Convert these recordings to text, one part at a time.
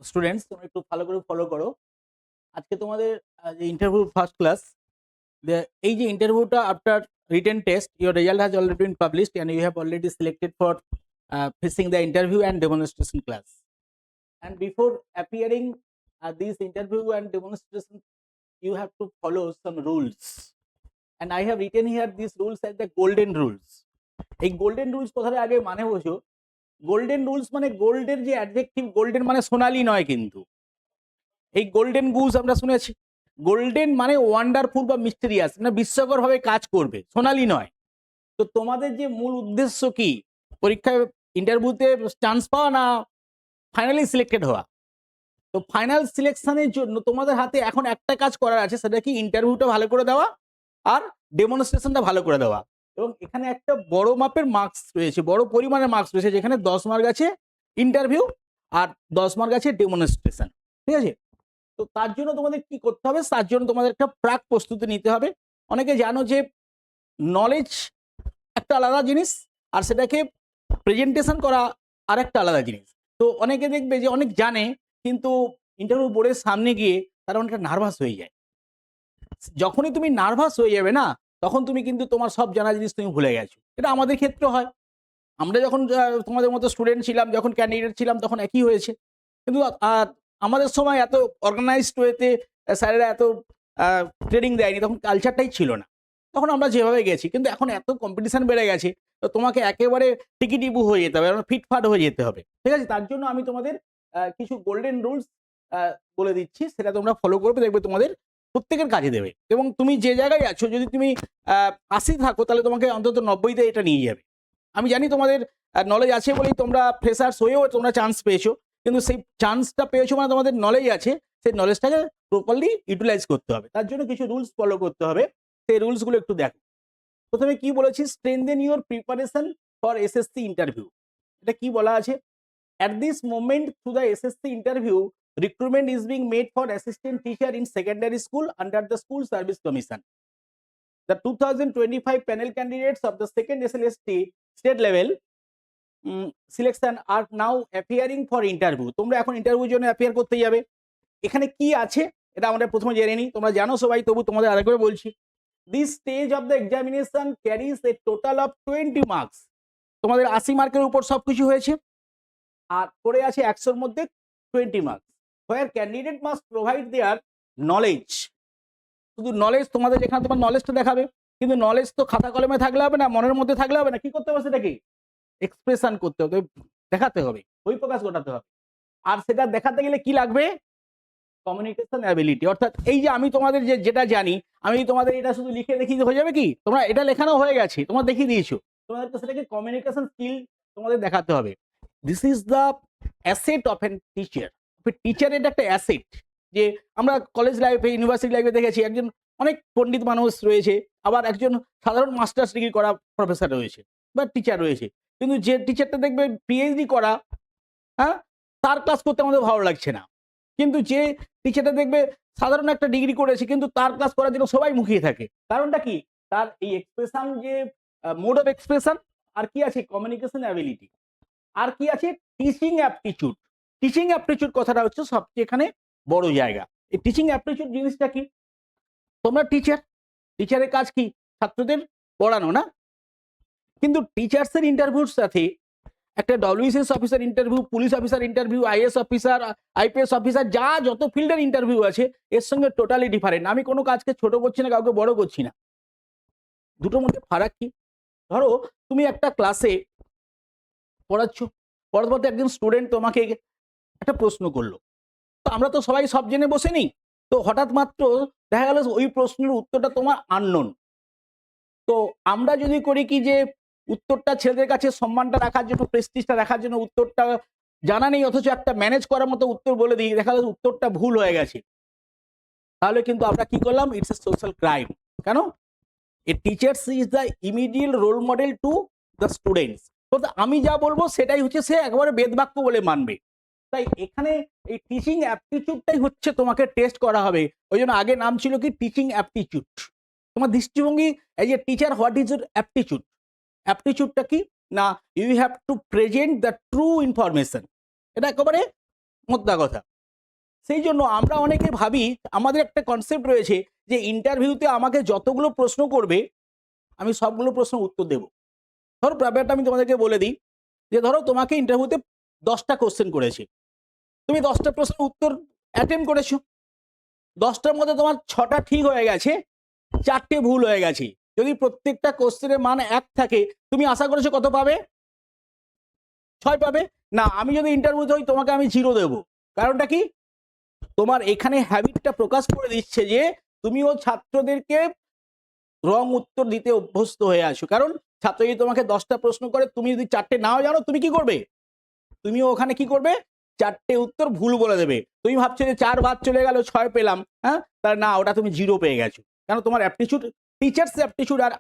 Students তোমরা একটু ভালো করে ফলো করো। আজকে তোমাদের যে ইন্টারভিউ ফার্স্ট ক্লাস, এই যে ইন্টারভিউটা after written test, your result has already been published and you have already selected for facing the interview and demonstration class. And before appearing at this interview and demonstration, you have to follow some rules. And I have written here these rules as the golden rules. এই golden rules কথাটা আগে মানে বোঝো। Golden rules মানে গোল্ডের যে adjective, golden মানে সোনালি নয়, কিন্তু এই গোল্ডেন গুজ আমরা শুনেছি। গোল্ডেন মানে ওয়ান্ডারফুল বা মিস্টেরিয়াস, মানে বিস্ময়কর ভাবে কাজ করবে, সোনালি নয়। তো তোমাদের যে মূল উদ্দেশ্য কি, পরীক্ষায় ইন্টারভিউতে চান্স পাওয়া না ফাইনালি সিলেক্টেড হওয়া। তো ফাইনাল সিলেকশনের জন্য তোমাদের হাতে এখন একটা কাজ করার আছে, সেটা কি ইন্টারভিউটা ভালো করে দেওয়া আর ডেমনস্ট্রেশনটা ভালো করে দেওয়া। এবং এখানে একটা বড় মাপের মার্কস রয়েছে, বড় পরিমাণের মার্কস রয়েছে, যেখানে 10 মার্ক আছে ইন্টারভিউ আর 10 মার্ক আছে ডেমনস্ট্রেশন। ঠিক আছে? তো তার জন্য তোমাদের কি করতে হবে, তার জন্য তোমাদের একটা প্রাক প্রস্তুতি নিতে হবে। অনেকে জানো যে নলেজ একটা আলাদা জিনিস আর সেটাকে প্রেজেন্টেশন করা আর একটা আলাদা জিনিস। তো অনেকে দেখবে যে অনেক জানে, কিন্তু ইন্টারভিউ বোর্ডের সামনে গিয়ে তারা অনেকটা নার্ভাস হয়ে যায়। যখনই তুমি নার্ভাস হয়ে যাবে না, তখন তুমি কিন্তু তোমার সব জানা জিনিস তুমি ভুলে গেছো। এটা আমাদের ক্ষেত্রে হয়। আমরা যখন তোমাদের মতো স্টুডেন্ট ছিলাম, যখন ক্যান্ডিডেট ছিলাম, তখন একই হয়েছে। কিন্তু আমাদের সময় এত অর্গানাইজড ওয়েতে স্যারেরা এত ট্রেনিং দেয়নি, তখন কালচারটাই ছিল না। তখন আমরা যেভাবে গেছি, কিন্তু এখন এত কম্পিটিশন বেড়ে গেছে, তো তোমাকে একেবারে টিকিটিবু হয়ে যেতে হবে, ফিটফাট হয়ে যেতে হবে। ঠিক আছে? তার জন্য আমি তোমাদের কিছু গোল্ডেন রুলস বলে দিচ্ছি, সেটা তোমরা ফলো করবে, দেখবে তোমাদের প্রত্যেকের কাজে দেবে। এবং তুমি যে জায়গায় আছো, যদি তুমি 80 থাকো, তাহলে তোমাকে অন্তত 90তে এটা নিয়ে যাবে। আমি জানি তোমাদের নলেজ আছে বলেই তোমরা ফ্রেশার্স হয়েও তোমরা চান্স পেয়েছো, কিন্তু সেই চান্সটা পেয়েছো মানে তোমাদের নলেজ আছে, সেই নলেজটাকে প্রপারলি ইউটিলাইজ করতে হবে। তার জন্য কিছু রুলস ফলো করতে হবে। সেই রুলসগুলো একটু দেখো। প্রথমে কি বলেছি, strengthen your preparation for SSC interview. এটা কি বলা আছে, at this moment through the SSC interview, recruitment is being made for assistant teacher in secondary school under the School Service Commission. The 2025 panel candidates of the second SLST state level selection are now appearing for interview. তোমরা এখন ইন্টারভিউর জন্য appear করতে যাবে। এখানে কি আছে এটা আমরা প্রথমে জেনে নিই। তোমরা জানো সবাই, তবু তোমাদের আরেকবার বলছি। This stage of the examination carries a total of 20 marks. তোমাদের 80 মার্কের উপর সবকিছু হয়েছে, আর পড়ে আছে 100-র মধ্যে 20 marks, where candidate must provide their knowledge. শুধু নলেজ, তোমাদের যেখানে তোমার নলেজটা দেখাবে, কিন্তু নলেজ তো খাতা কলমে থাকলে হবে না, মনের মধ্যে থাকলে হবে না। কি করতে হবে, সেটা কি এক্সপ্রেশন করতে হবে, দেখাতে হবে, বই প্রকাশ ঘটাতে হবে। আর সেটা দেখাতে গেলে কি লাগবে, কমিউনিকেশন অ্যাবিলিটি। অর্থাৎ এই যে আমি তোমাদের যেটা জানি, আমি তোমাদের এটা শুধু লিখে দেখিয়ে হয়ে যাবে কি, তোমরা এটা লেখানো হয়ে গেছে, তোমরা দেখিয়ে দিয়েছো, তোমাদেরকে সেটাকে কমিউনিকেশন স্কিল তোমাদের দেখাতে হবে। This is the asset of N teacher. টিচারের এটা একটা অ্যাসেট। যে আমরা কলেজ লাইফে, ইউনিভার্সিটি লাইফে দেখেছি, একজন অনেক পণ্ডিত মানুষ রয়েছে, আবার একজন সাধারণ মাস্টার্স ডিগ্রি করা প্রফেসর রয়েছে বা টিচার রয়েছে, কিন্তু যে টিচারটা দেখবে পিএইচডি করা, হ্যাঁ, তার ক্লাস করতে আমাদের ভালো লাগছে না। কিন্তু যে টিচারটা দেখবে সাধারণ একটা ডিগ্রি করেছে, কিন্তু তার ক্লাস করার জন্য সবাই মুখিয়ে থাকে। কারণটা কি, তার এই এক্সপ্রেশন, যে মোড অফ এক্সপ্রেশন, আর কি আছে কমিউনিকেশন অ্যাবিলিটি, আর কি আছে টিচিং অ্যাপটিটিউড। টিচিং অ্যাপটিটিউড কথাটা হচ্ছে সবচেয়ে এখানে বড় জায়গা। এই টিচিং অ্যাপটিটিউড জিনিসটা কি, তোমরা টিচার, টিচারের কাজ কি ছাত্রদের পড়ানো না, কিন্তু টিচার্সের ইন্টারভিউর সাথে একটা WBCS officer interview, police officer interview, IAS officer, IPS officer, যত ফিল্ডের ইন্টারভিউ আছে, এর সঙ্গে টোটালি ডিফারেন্ট। আমি কোনো কাজকে ছোট করছি না, কাউকে বড় করছি না। দুটোর মধ্যে ফারাক কি, ধরো তুমি একটা ক্লাসে পড়াচ্ছ, পড়াতে একজন স্টুডেন্ট তোমাকে একটা প্রশ্ন করলো, তো আমরা তো সবাই সব জেনে বসে নেই। তো হঠাৎ মাত্র দেখা গেল ওই প্রশ্নের উত্তরটা তোমার আননোন। তো আমরা যদি করি কি, যে উত্তরটা ছেলেদের কাছে সম্মানটা রাখার জন্য, প্রেস্টিজটা রাখার জন্য উত্তরটা জানা নেই, অথচ একটা ম্যানেজ করার মতো উত্তর বলে দিই, দেখা গেল উত্তরটা ভুল হয়ে গেছে, তাহলে কিন্তু আমরা কি করলাম, ইটস এ সোশ্যাল ক্রাইম। কেন, a teachers is the immediate role model to the students. তো আমি যা বলবো সেটাই হচ্ছে সে একেবারে বেদবাক্য বলে মানবে। তাই এখানে এই টিচিং অ্যাপটিটিউডটাই হচ্ছে তোমাকে টেস্ট করা হবে। ওই জন্য আগে নাম ছিল কি, টিচিং অ্যাপটিটিউড। তোমার দৃষ্টিভঙ্গি, এই যে teacher, what is your aptitude. অ্যাপটিটিউডটা কি না, you have to present the true information. এটা একেবারে মোদ্দা কথা। সেই জন্য আমরা অনেকে ভাবি, আমাদের একটা কনসেপ্ট রয়েছে যে ইন্টারভিউতে আমাকে যতগুলো প্রশ্ন করবে আমি সবগুলো প্রশ্ন উত্তর দেব। ধরো ব্যাপারটা আমি তোমাদেরকে বলে দিই, যে ধরো তোমাকে ইন্টারভিউতে 10টা কোশ্চেন করেছে, তুমি 10টা প্রশ্নের উত্তর অ্যাটেম্প করেছো, 10টার মধ্যে তোমার 6টা ঠিক হয়ে গেছে, 4টে ভুল হয়ে গেছে। যদি প্রত্যেকটা কোশ্চেনের মান 1 থাকে, তুমি আশা করেছো কত পাবে? 6 পাবে না। আমি যদি ইন্টারভিউতে হই তোমাকে আমি 0 দেবো। কারণটা কি? তোমার এখানে হ্যাবিটটা প্রকাশ করে দিচ্ছে যে তুমিও ছাত্রদেরকে রং উত্তর দিতে অভ্যস্ত হয়ে আছো। কারণ ছাত্র যদি তোমাকে 10টা প্রশ্ন করে, তুমি যদি 4টে নাও জানো, তুমি কি করবে? তুমিও ওখানে কি করবে? 4টে উত্তর ভুল বলে দেবে। তুমি ভাবছো যে 4 বাদ চলে গেল, 6 পেলাম, হ্যাঁ? তাহলে না, ওটা তুমি 0 পেয়ে গেছো। কেন? তোমার অ্যাপটিটিউড, টিচার্স অ্যাপটিটিউড আর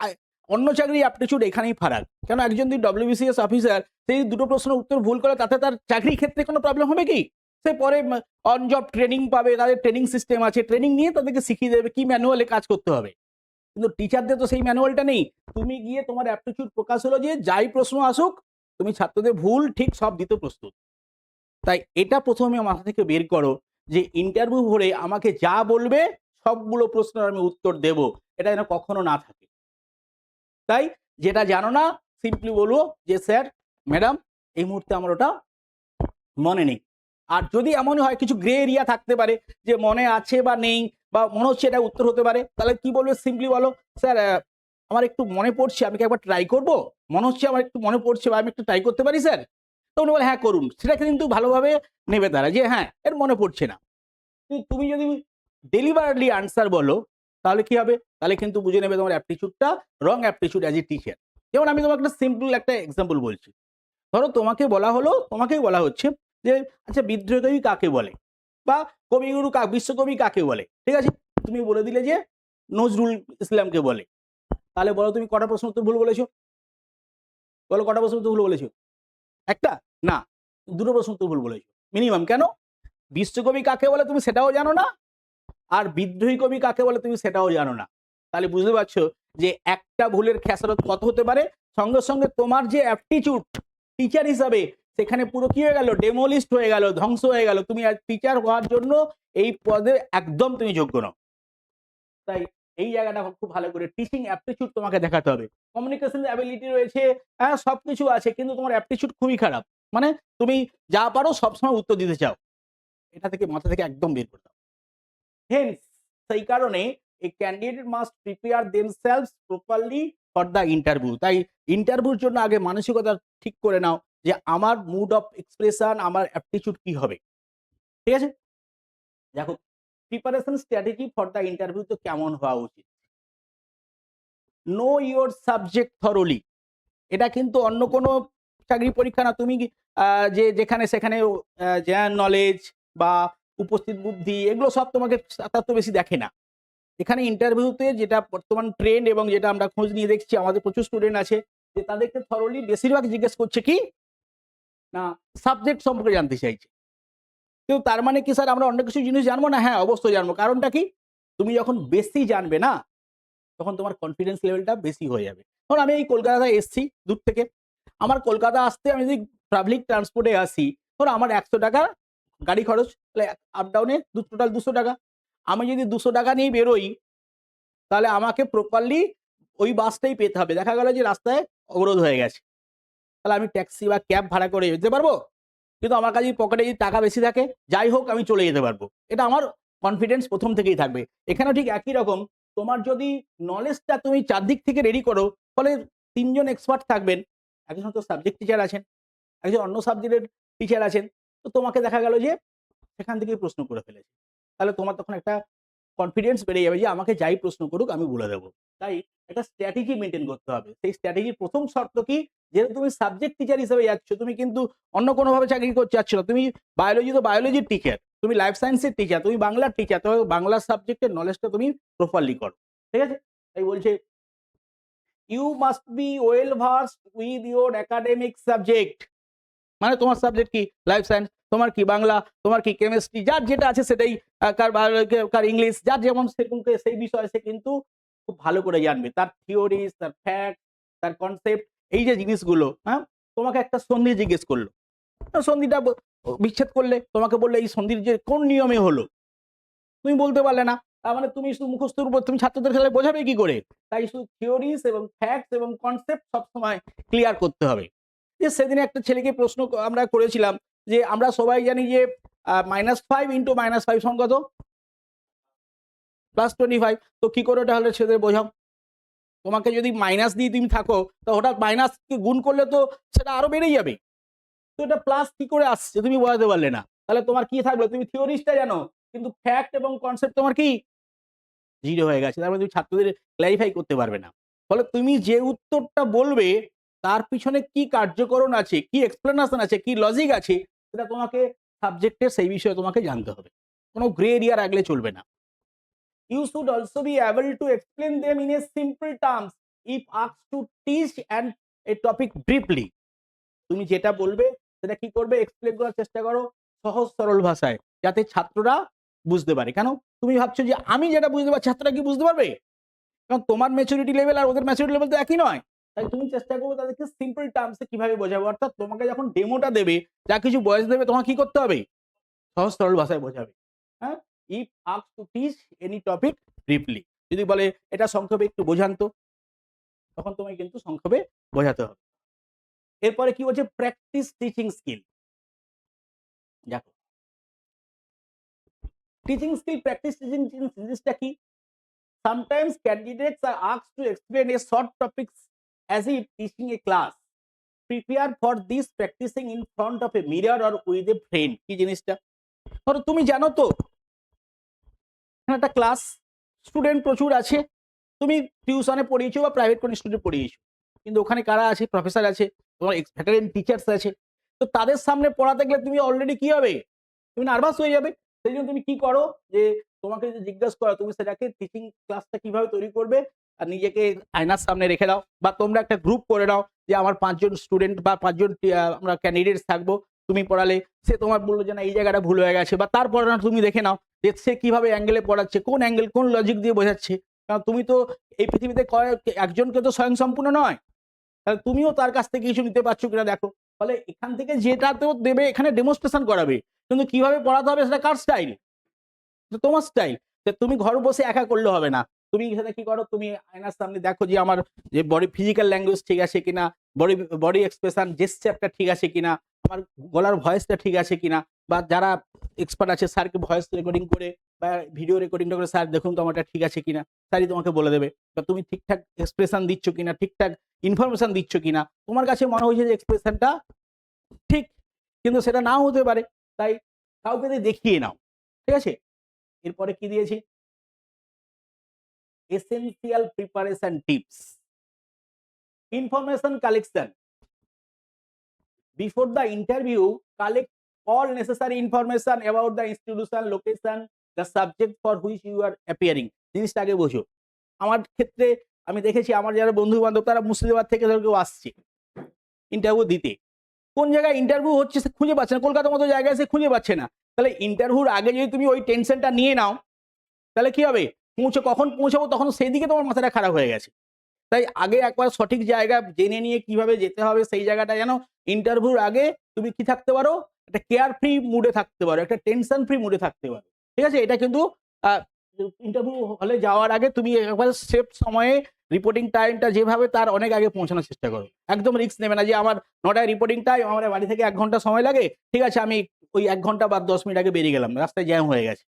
অন্য চাকরির অ্যাপটিটিউড এখানেই ফারাক। কেন? একজন যদি ডব্লিউবিসিএস অফিসার সেই দুটো প্রশ্নের উত্তর ভুল করে, তাতে তার চাকরির ক্ষেত্রে কোনো প্রবলেম হবে কি? সে পরে অন জব ট্রেনিং পাবে, তাদের ট্রেনিং সিস্টেম আছে, ট্রেনিং নিয়ে তাদেরকে শিখিয়ে দেবে কি ম্যানুয়ালে কাজ করতে হবে। কিন্তু টিচারদের তো সেই ম্যানুয়ালটা নেই। তুমি গিয়ে তোমার অ্যাপটিটিউড প্রকাশ হলো যে যাই প্রশ্ন আসুক তুমি ছাত্রদের ভুল ঠিক সব দিতে প্রস্তুত। তাই এটা প্রথমে মাথা থেকে বের করো যে ইন্টারভিউ ভরে আমাকে যা বলবে সবগুলো প্রশ্নের আমি উত্তর দেব, এটা যেন কখনো না থাকে। তাই যেটা জানো না সিম্পলি বলবো যে স্যার, ম্যাডাম, এই মুহূর্তে আমার ওটা মনে নেই। আর যদি এমনই হয় কিছু গ্রে এরিয়া থাকতে পারে যে মনে আছে বা নেই, বা মনে হচ্ছে এটা উত্তর হতে পারে, তাহলে কি বলবে? সিম্পলি বলো, স্যার আমার একটু মনে পড়ছে, আমি কি একবার ট্রাই করব? মনে হচ্ছে আমার একটু মনে পড়ছে, বা আমি একটু ট্রাই করতে পারি স্যার? তো উনি বলে হ্যাঁ করুন। সেটাকে কিন্তু ভালোভাবে নেবে তারা, যে হ্যাঁ এর মনে পড়ছে না। তুমি যদি ডেলিভারলি আনসার বলো, তাহলে কি হবে? তাহলে কিন্তু বুঝে নেবে তোমার অ্যাপটিটিউডটা রং অ্যাপটিটিউড অ্যাজ এ টিচার। যেমন আমি তোমাকে একটা সিম্পল একটা এক্সাম্পল বলছি। ধরো তোমাকে বলা হলো, তোমাকেই বলা হচ্ছে যে আচ্ছা বিদ্রোহী কবি কাকে বলে, বা কবিগুরু বিশ্বকবি কাকে বলে, ঠিক আছে? তুমি বলে দিলে যে নজরুল ইসলামকে বলে। তাহলে বলো তুমি কটা প্রশ্ন উত্তর ভুল বলেছো? বলো কটা প্রশ্ন উত্তর ভুল বলেছো? একটা না, দুটো প্রশ্ন উত্তর ভুল বলেছো মিনিমাম। কেন? বিশ্বকবি কাকে বলে তুমি সেটাও জানো না, আর বিদ্রোহী কবি কাকে বলে তুমি সেটাও জানো না। তাহলে বুঝতে পারছো যে একটা ভুলের খেসারত কত হতে পারে। সঙ্গে সঙ্গে তোমার যে অ্যাপটিটিউড টিচার হিসাবে, সেখানে পুরো কি হয়ে গেল? ডেমোলিস্ট হয়ে গেল, ধ্বংস হয়ে গেল। তুমি টিচার হওয়ার জন্য এই পদে একদম তুমি যোগ্য নও। তাই এই জায়গাটা খুব ভালো করে টিচিং অ্যাপটিটিউড তোমাকে দেখাতে হবে। কমিউনিকেশন অ্যাবিলিটি রয়েছে, হ্যাঁ সবকিছু আছে, কিন্তু তোমার অ্যাপটিটিউড খুবই খারাপ। মানে তুমি যা পারো সবসময় উত্তর দিতে চাও, এটা থেকে মাথা থেকে একদম বের করে দাও। হেন্স সেই কারণে a candidate must prepare themselves properly for the interview। তাই ইন্টারভিউর জন্য আগে মানসিকতা ঠিক করে নাও যে আমার মুড অফ এক্সপ্রেশন, আমার অ্যাপটিটিউড কি হবে। ঠিক আছে? দেখো, preparation strategy for the interview তো কেমন হওয়া উচিত? Know your subject thoroughly. এটা কিন্তু অন্য কোনো চাকরি পরীক্ষা না। তুমি যে যেখানে সেখানে জেনারেল নলেজ বা উপস্থিত বুদ্ধি এগুলো সব তোমাকে তার তো বেশি দেখে না। এখানে ইন্টারভিউতে যেটা বর্তমান ট্রেন্ড এবং যেটা আমরা খোঁজ নিয়ে দেখছি, আমাদের প্রচুর স্টুডেন্ট আছে যে তাদেরকে থরলি বেশিরভাগ জিজ্ঞেস করছে কি না, সাবজেক্ট সম্পর্কে জানতে চাইছে। কিন্তু তার মানে কি স্যার আমরা অন্য কিছু জিনিস জানবো না? হ্যাঁ অবশ্যই জানবো। কারণটা কি? তুমি যখন বেশি জানবে না, তখন তোমার কনফিডেন্স লেভেলটা বেশি হয়ে যাবে। ধরুন আমি এই কলকাতায় এসছি দূর থেকে, আমার কলকাতা আসতে আমি যদি পাবলিক ট্রান্সপোর্টে আসি, ধরো আমার 100 টাকা গাড়ি খরচ, তাহলে আপ ডাউনে টোটাল 200 টাকা। আমি যদি 200 টাকা নিয়ে বেরোই, তাহলে আমাকে প্রপারলি ওই বাসটাই পেতে হবে। দেখা গেল যে রাস্তায় অবরোধ হয়ে গেছে, তাহলে আমি ট্যাক্সি বা ক্যাব ভাড়া করে যেতে পারবো। কিন্তু আমার কাছে পকেটে যদি টাকা বেশি থাকে, যাই হোক আমি চলে যেতে পারবো। এটা আমার কনফিডেন্স প্রথম থেকেই থাকবে। এখানেও ঠিক একই রকম, তোমার যদি নলেজটা তুমি চারদিক থেকে রেডি করো, ফলে 3 জন এক্সপার্ট থাকবেন। একজন হয়তো সাবজেক্ট টিচার আছেন, একজন অন্য সাবজেক্টের টিচার আছেন। তো তোমাকে দেখা গেল যে সেখান থেকেই প্রশ্ন করে ফেলেছে। তাহলে তোমার তখন একটা কনফিডেন্স বেড়ে যাবে যে আমাকে যাই প্রশ্ন করুক আমি বলে দেবো। তাই একটা স্ট্র্যাটেজি মেইনটেইন করতে হবে। সেই স্ট্র্যাটেজির প্রথম শর্ত কি? যেহেতু তুমি সাবজেক্ট টিচার হিসেবে যাচ্ছ, তুমি কিন্তু অন্য কোনোভাবে চাকরি করতে যাচ্ছ না। তুমি বায়োলজি তো বায়োলজির টিচার, তুমি লাইফ সায়েন্সের টিচার, তুমি বাংলার টিচার, তবে বাংলা সাবজেক্টের নলেজটা তুমি প্রপারলি করো। ঠিক আছে? তাই বলছে you must be well versed with your academic subject. মানে তোমার সাবজেক্ট কি? লাইফ সায়েন্স, তোমার কি বাংলা, তোমার কি কেমিস্ট্রি, যার যেটা আছে সেটাই, কার ইংলিশ, যার যেমন সেরকম সেই বিষয়ে সে কিন্তু খুব ভালো করে জানবে। তার থিওরিজ, তার ফ্যাক্ট, তার কনসেপ্ট, এই যে জিনিসগুলো, হ্যাঁ? তোমাকে একটা সন্ধি জিজ্ঞেস করলো, সন্ধিটা বিচ্ছেদ করলে, তোমাকে বললে এই সন্ধির যে কোন নিয়মে হলো, তুমি বলতে পারলে না। তার মানে তুমি শুধু মুখস্থের উপর তুমি ছাত্রদের সাথে বোঝাবে কি করে? তাই শুধু থিওরিজ এবং ফ্যাক্টস এবং কনসেপ্ট সবসময় ক্লিয়ার করতে হবে। যে সেদিনে একটা ছেলেকে প্রশ্ন আমরা করেছিলাম যে আমরা সবাই জানি যে -5 ইন্টু -5 সমান কত? +25। তো কি করে ওটা হলে ছেলেদের বোঝাও? তোমাকে যদি মাইনাস দিয়ে তুমি থাকো, তো হঠাৎ মাইনাস গুণ করলে তো সেটা আরো বেড়ে যাবে। তো এটা প্লাস কি করে আসছে তুমি বোঝাতে পারলে না। তাহলে তোমার কি থাকলো? তুমি থিওরিসটা জানো, কিন্তু ফ্যাক্ট এবং কনসেপ্ট তোমার কি জিরো হয়ে গেছে। তার মানে তুমি ছাত্রদের ক্লারিফাই করতে পারবে না। ফলে তুমি যে উত্তরটা বলবে তার পিছনে কি কার্যকরণ আছে, কি এক্সপ্লেনেশন আছে, কি লজিক আছে, সেটা তোমাকে সাবজেক্টের সেই বিষয়ে তোমাকে জানতে হবে। কোনো গ্রে এরিয়া রাখলে চলবে না। You should also be able to explain them in a simple terms if asked to teach and a topic briefly. তুমি যেটা বলবে সেটা কি করবে? এক্সপ্লেন করার চেষ্টা করো সহজ সরল ভাষায়, যাতে ছাত্ররা বুঝতে পারে। কেন? তুমি ভাবছো যে আমি যেটা বুঝতে পারছি ছাত্ররা কি বুঝতে পারবে? কারণ তোমার ম্যাচুরিটি লেভেল আর ওদের ম্যাচুরিটি লেভেল তো একই নয়। তাই তুমি চেষ্টা করবে তাদেরকে সিম্পল টার্মস এ কিভাবে বোঝাবো। অর্থাৎ তোমাকে যখন ডেমোটা দেবে, যা কিছু বয়স দেবে, তোমাকে কি করতে হবে? সহজ সরল ভাষায় বোঝাবে। হ্যাঁ? If asked to teach any topic briefly, যদি বলে এটা সংক্ষেপে একটু বোঝান তো, তখন তোমায় কিন্তু সংক্ষেপে বোঝাতে হবে। এরপরে কি বলছে? Practice teaching skill. দেখো, টিচিং স্কিল, প্র্যাকটিস টিচিং জিনিসটা কি? Sometimes candidates are asked to explain a short topics as if teaching a class. Prepare for this practicing in front of a mirror or with a friend. কি জিনিসটা? ধরো তুমি জানো তো একটা class, student প্রচুর আছে, তুমি টিউশনে পড়িয়েছো বা প্রাইভেট কোনো স্টুডেন্ট পড়িয়েছো, কিন্তু ওখানে কারা আছে? প্রফেসর আছে, তোমার ভেটারেন টিচার্স আছে। তো তাদের সামনে পড়াতে গেলে তুমি অলরেডি কি হবে? তুমি নার্ভাস হয়ে যাবে। সেই জন্য তুমি কি করো যে তোমাকে যদি জিজ্ঞাসা করা, তুমি সেটাকে টিচিং ক্লাসটা কিভাবে তৈরি করবে আর নিজেকে আয়নার সামনে রেখে দাও, বা তোমরা একটা গ্রুপ করে নাও যে আমার 5 জন স্টুডেন্ট বা 5 জন আমরা ক্যান্ডিডেটস থাকবো। তুমি পড়ালে সে তোমার বললো যে না এই জায়গাটা ভুল হয়ে গেছে, বা তার পড়ানো তুমি দেখে নাও যে সে কিভাবে অ্যাঙ্গেলে পড়াচ্ছে, কোন অ্যাঙ্গেল কোন লজিক দিয়ে বোঝাচ্ছে। কারণ তুমি তো এই পৃথিবীতে একজনকে তো স্বয়ংসম্পূর্ণ নয়, তাহলে তুমিও তার কাছ থেকে কিছু নিতে পারছো কিনা দেখো। ফলে এখান থেকে যেটা তো দেবে এখানে ডেমনস্ট্রেশন করাবে, কিন্তু কিভাবে পড়াতে হবে সেটা কার স্টাইল? তোমার স্টাইল। তুমি ঘর বসে একা করলে হবে না। তুমি সেটা কি করো? তুমি আয়নার সামনে দেখো যে আমার যে বডি ফিজিক্যাল ল্যাঙ্গুয়েজ ঠিক আছে কিনা, বডি বডি এক্সপ্রেশন জেস্চারটা ঠিক আছে কিনা, আমার গলার ভয়েসটা ঠিক আছে কিনা, বা যারা এক্সপার্ট আছে স্যারকে ভয়েস রেকর্ডিং করে বা ভিডিও রেকর্ডিংটা করে, স্যার দেখুন তো আমারটা ঠিক আছে কিনা, স্যারই তোমাকে বলে দেবে। বা তুমি ঠিকঠাক এক্সপ্রেশন দিচ্ছ কিনা, ঠিকঠাক ইনফরমেশন দিচ্ছ কিনা। তোমার কাছে মনে হয়েছে যে এক্সপ্রেশনটা ঠিক, কিন্তু সেটা নাও হতে পারে। তাই কাউকে দেখিয়ে নাও। ঠিক আছে? এরপরে কি দিয়েছি? Essential preparation tips. Information collection. Before the interview, collect all necessary information about the institution, location, the subject for which you are appearing. জিনিসটা আগে বোঝো। আমার ক্ষেত্রে আমি দেখেছি আমার যারা বন্ধু বান্ধব তারা মুর্শিদাবাদ থেকে ধর কেউ আসছে ইন্টারভিউ দিতে, কোন জায়গায় ইন্টারভিউ হচ্ছে সে খুঁজে পাচ্ছে না, কলকাতার মতো জায়গায় সে খুঁজে পাচ্ছে না। তাহলে ইন্টারভিউর আগে যদি তুমি ওই টেনশনটা নিয়ে নাও, তাহলে কি হবে? কখন পৌঁছাবো তখন সেই দিকে তোমার মাথাটা খারাপ হয়ে গেছে। তাই আগে একবার সঠিক জায়গা জেনে নিয়ে কিভাবে যেতে হবে সেই জায়গাটা যেন ইন্টারভিউর আগে তুমি কি থাকতে পারো? একটা কেয়ার ফ্রি মুডে থাকতে পারো, একটা টেনশন ফ্রি মুডে থাকতে পারো। ঠিক আছে? এটা কিন্তু ইন্টারভিউ হলে যাওয়ার আগে তুমি একবার সেফ সময়ে রিপোর্টিং টাইমটা যেভাবে তার অনেক আগে পৌঁছানোর চেষ্টা করো। একদম রিস্ক নেবে না যে আমার 9টায় রিপোর্টিং টাইম, আমার বাড়ি থেকে 1 ঘন্টা সময় লাগে, ঠিক আছে আমি ওই 1 ঘন্টা বা 10 মিনিট আগে বেরিয়ে গেলাম, রাস্তায় জ্যাম হয়ে গেছে।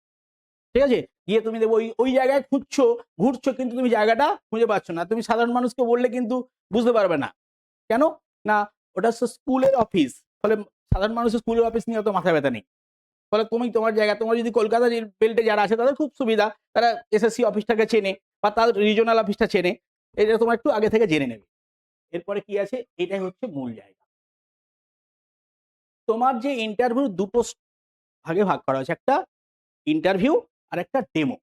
ঠিক আছে? গিয়ে তুমি দেখবে ওই জায়গায় খুঁজছো, ঘুরছো, কিন্তু তুমি জায়গাটা খুঁজে পাচ্ছ না। তুমি সাধারণ মানুষকে বললে কিন্তু বুঝতে পারবে না। কেন? না, ওটা হচ্ছে স্কুলের অফিস। ফলে সাধারণ মানুষের স্কুলের অফিস নিয়ে অত মাথা ব্যথা নেই। ফলে তুমি তোমার জায়গা, তোমার যদি কলকাতা বেল্টে যারা আছে তাদের খুব সুবিধা। তারা এসএসসি অফিসটাকে চেনে বা তার রিজিওনাল অফিসটা চেনে। এটা তোমার একটু আগে থেকে জেনে নেবে। এরপরে কি আছে? এটাই হচ্ছে মূল জায়গা। তোমার যে ইন্টারভিউ দুটো ভাগে ভাগ করা হয়েছে। একটা ইন্টারভিউ আর একটা ডেমো।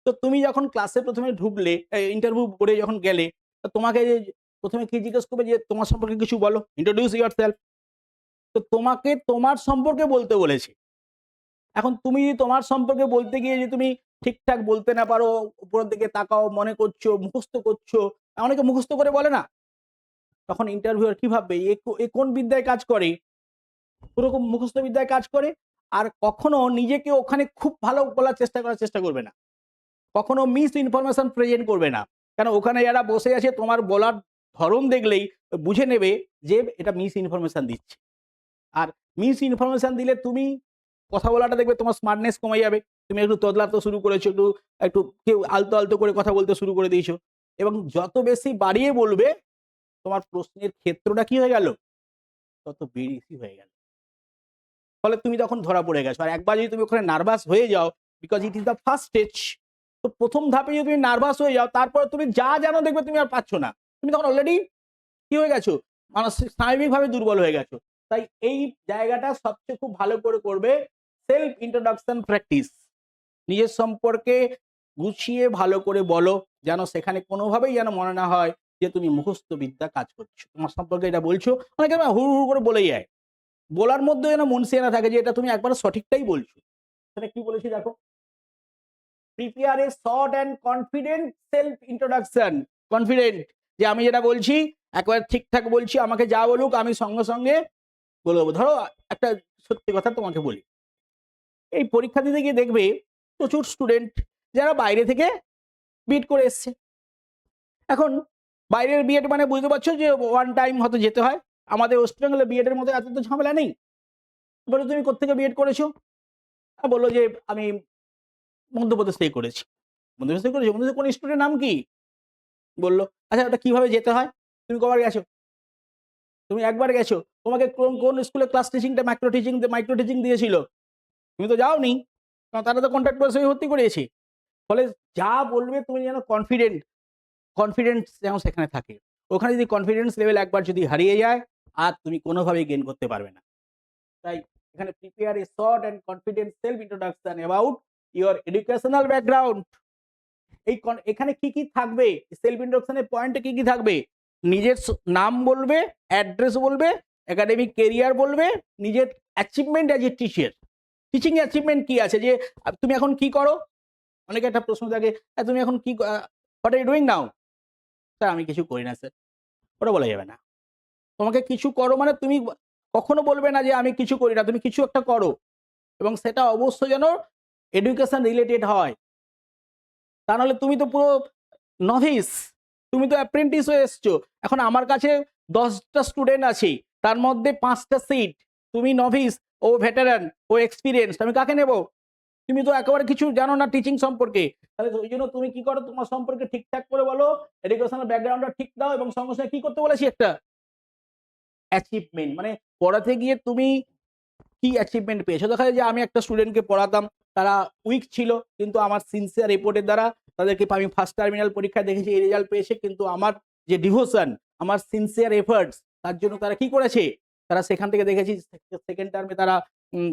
তো তুমি যখন ক্লাসে ১ম এ ঢুকলে, ইন্টারভিউ করে যখন গেলে, তো তোমাকে ১ম এ কি জিজ্ঞেস করবে যে তোমার সম্পর্কে কিছু বলো। Introduce yourself. তো তোমাকে তোমার সম্পর্কে বলতে বলেছে। এখন তুমি তোমার সম্পর্কে বলতে গিয়ে যে তুমি ঠিকঠাক বলতে না পারো, উপরের দিকে তাকাও, মনে করছো, মুখস্থ করছো। অনেকে মুখস্থ করে বলে না। তখন ইন্টারভিউয়ার কি ভাববে? এ কোন বিদ্যায় কাজ করে? পুরো মুখস্থ বিদ্যায় কাজ করে। আর কখনো নিজেকে ওখানে খুব ভালো বলার চেষ্টা করবে না, কখনো মিস ইনফরমেশন প্রেজেন্ট করবে না, কারণ ওখানে যারা বসে আছে তোমার বলার ধরন দেখলেই বুঝে নেবে যে এটা মিস ইনফরমেশন দিচ্ছে। আর মিস ইনফরমেশন দিলে তুমি কথা বলাটা দেখবে তোমার স্মার্টনেস কমে যাবে, তুমি একটু তদলাতে শুরু করেছো, একটু একটু কেউ আলতো আলতো করে কথা বলতে শুরু করে দিয়েছো, এবং যত বেশি বাড়িয়ে বলবে তোমার প্রশ্নের ক্ষেত্রটা কি হয়ে গেল, তত বেশি হয়ে গেল, ফলে তুমি তখন ধরা পড়ে গেছো। আর একবার যদি তুমি ওখানে নার্ভাস হয়ে যাও, because it is the first stage, তো প্রথম ধাপে যদি তুমি নার্ভাস হয়ে যাও, তারপর তুমি যা জানো দেখবে তুমি আর পাচ্ছ না, তুমি তখন অলরেডি কি হয়ে গেছো, মানসিক স্নায়বিকভাবে দুর্বল হয়ে গেছো। তাই এই জায়গাটা সবচেয়ে খুব ভালো করে করবে সেলফ ইন্ট্রোডাকশন প্র্যাকটিস। নিজের সম্পর্কে গুছিয়ে ভালো করে বলো, যেন সেখানে কোনোভাবেই যেন মনে না হয় যে তুমি মুখস্থ বিদ্যা কাজ করছো, তোমার সম্পর্কে এটা বলছো। অনেকে হুড় হুড় করে বলে যায়, বলার মধ্যে যেন মন না থাকে যে এটা তুমি একবার সঠিকটাই বলছো। সেটা কি বলেছি দেখো, prepare a short and confident self introduction. Confident যে আমি যেটা বলছি একবার ঠিকঠাক বলছি, আমাকে যা বলুক আমি সঙ্গে সঙ্গে বলবো। ধরো একটা সত্যি কথা তোমাকে বলি, এই পরীক্ষা দিতে গিয়ে দেখবে প্রচুর স্টুডেন্ট যারা বাইরে থেকে বিএড করে এসছে। এখন বাইরের বিএড মানে বুঝতে পারছো যে ওয়ান টাইম হয়তো যেতে হয়, আমাদের ওয়েস্ট বেঙ্গলে বিএড এর মধ্যে এত তো ঝামেলা নেই। বলো তুমি কোত্থেকে বিএড করেছো, বললো যে আমি মধ্যপ্রদেশ থেকে করেছি। মধ্যপ্রদেশ থেকে করেছি, মধ্যপ্রদেশ কোন স্টুডেন্টের নাম কি, বললো আচ্ছা ওটা কিভাবে যেতে হয়, তুমি কবার গেছো, তুমি একবার গেছো, তোমাকে কোন কোন স্কুলে ক্লাস টিচিংটা মাইক্রো টিচিং দিয়েছিল, তুমি তো যাওনি, কারণ তারা তো কন্ট্রাক্ট বেসে ভর্তি করিয়েছে। ফলে যা বলবে তুমি যেন কনফিডেন্স যেন সেখানে থাকে। ওখানে যদি কনফিডেন্স লেভেল একবার যদি হারিয়ে যায়, আর তুমি কোনোভাবেই গেইন করতে পারবে না। তাই এখানে prepare a short and confident self introduction about your educational background. এখানে কি কি থাকবে, সেলফ ইন্ট্রোডাকশনের পয়েন্টে কি কি থাকবে, নিজের নাম বলবে, অ্যাড্রেস বলবে, একাডেমিক কেরিয়ার বলবে, নিজের achievement as a teacher, teaching achievement কি আছে, যে তুমি এখন কি করো। অনেকে একটা প্রশ্ন থাকে, তুমি এখন কি what are you doing now, sir আমি কিছু করি না স্যার, ওটা বলা যাবে না। তোমাকে কিছু করো মানে তুমি কখনো বলবে না যে আমি কিছু করি না, তুমি কিছু একটা করো, এবং সেটা অবশ্যই যেন এডুকেশন রিলেটেড হয়। তা নাহলে তুমি তো পুরো নভিস, তুমি তো অ্যাপ্রেন্টিস হয়ে এসছো। এখন আমার কাছে 10টা স্টুডেন্ট আছে, তার মধ্যে 5টা সিট, তুমি নভিস, ও ভেটারান, ও এক্সপিরিয়েন্স, আমি কাকে নেব, তুমি তো একেবারে কিছু জানো না টিচিং সম্পর্কে। তাহলে ওই জন্য তুমি কি করো, তোমার সম্পর্কে ঠিকঠাক করে বলো, এডুকেশনাল ব্যাকগ্রাউন্ডটা ঠিক দাও, এবং সঙ্গে সঙ্গে কি করতে বলেছি, একটা অ্যাচিভমেন্ট, মানে পড়াতে গিয়ে তুমি কি অ্যাচিভমেন্ট পেয়েছো। দেখা যায় যে আমি একটা স্টুডেন্টকে পড়াতাম, তারা উইক ছিল, কিন্তু আমার সিনসিয়ার রিপোর্টের দ্বারা তাদেরকে আমি ফার্স্ট টার্মিনাল পরীক্ষায় দেখেছি এই রেজাল্ট পেয়েছে, কিন্তু আমার যে ডিভোশন, আমার সিনসিয়ার এফার্টস, তার জন্য তারা কি করেছে, তারা সেখান থেকে দেখেছি সেকেন্ড টার্মে তারা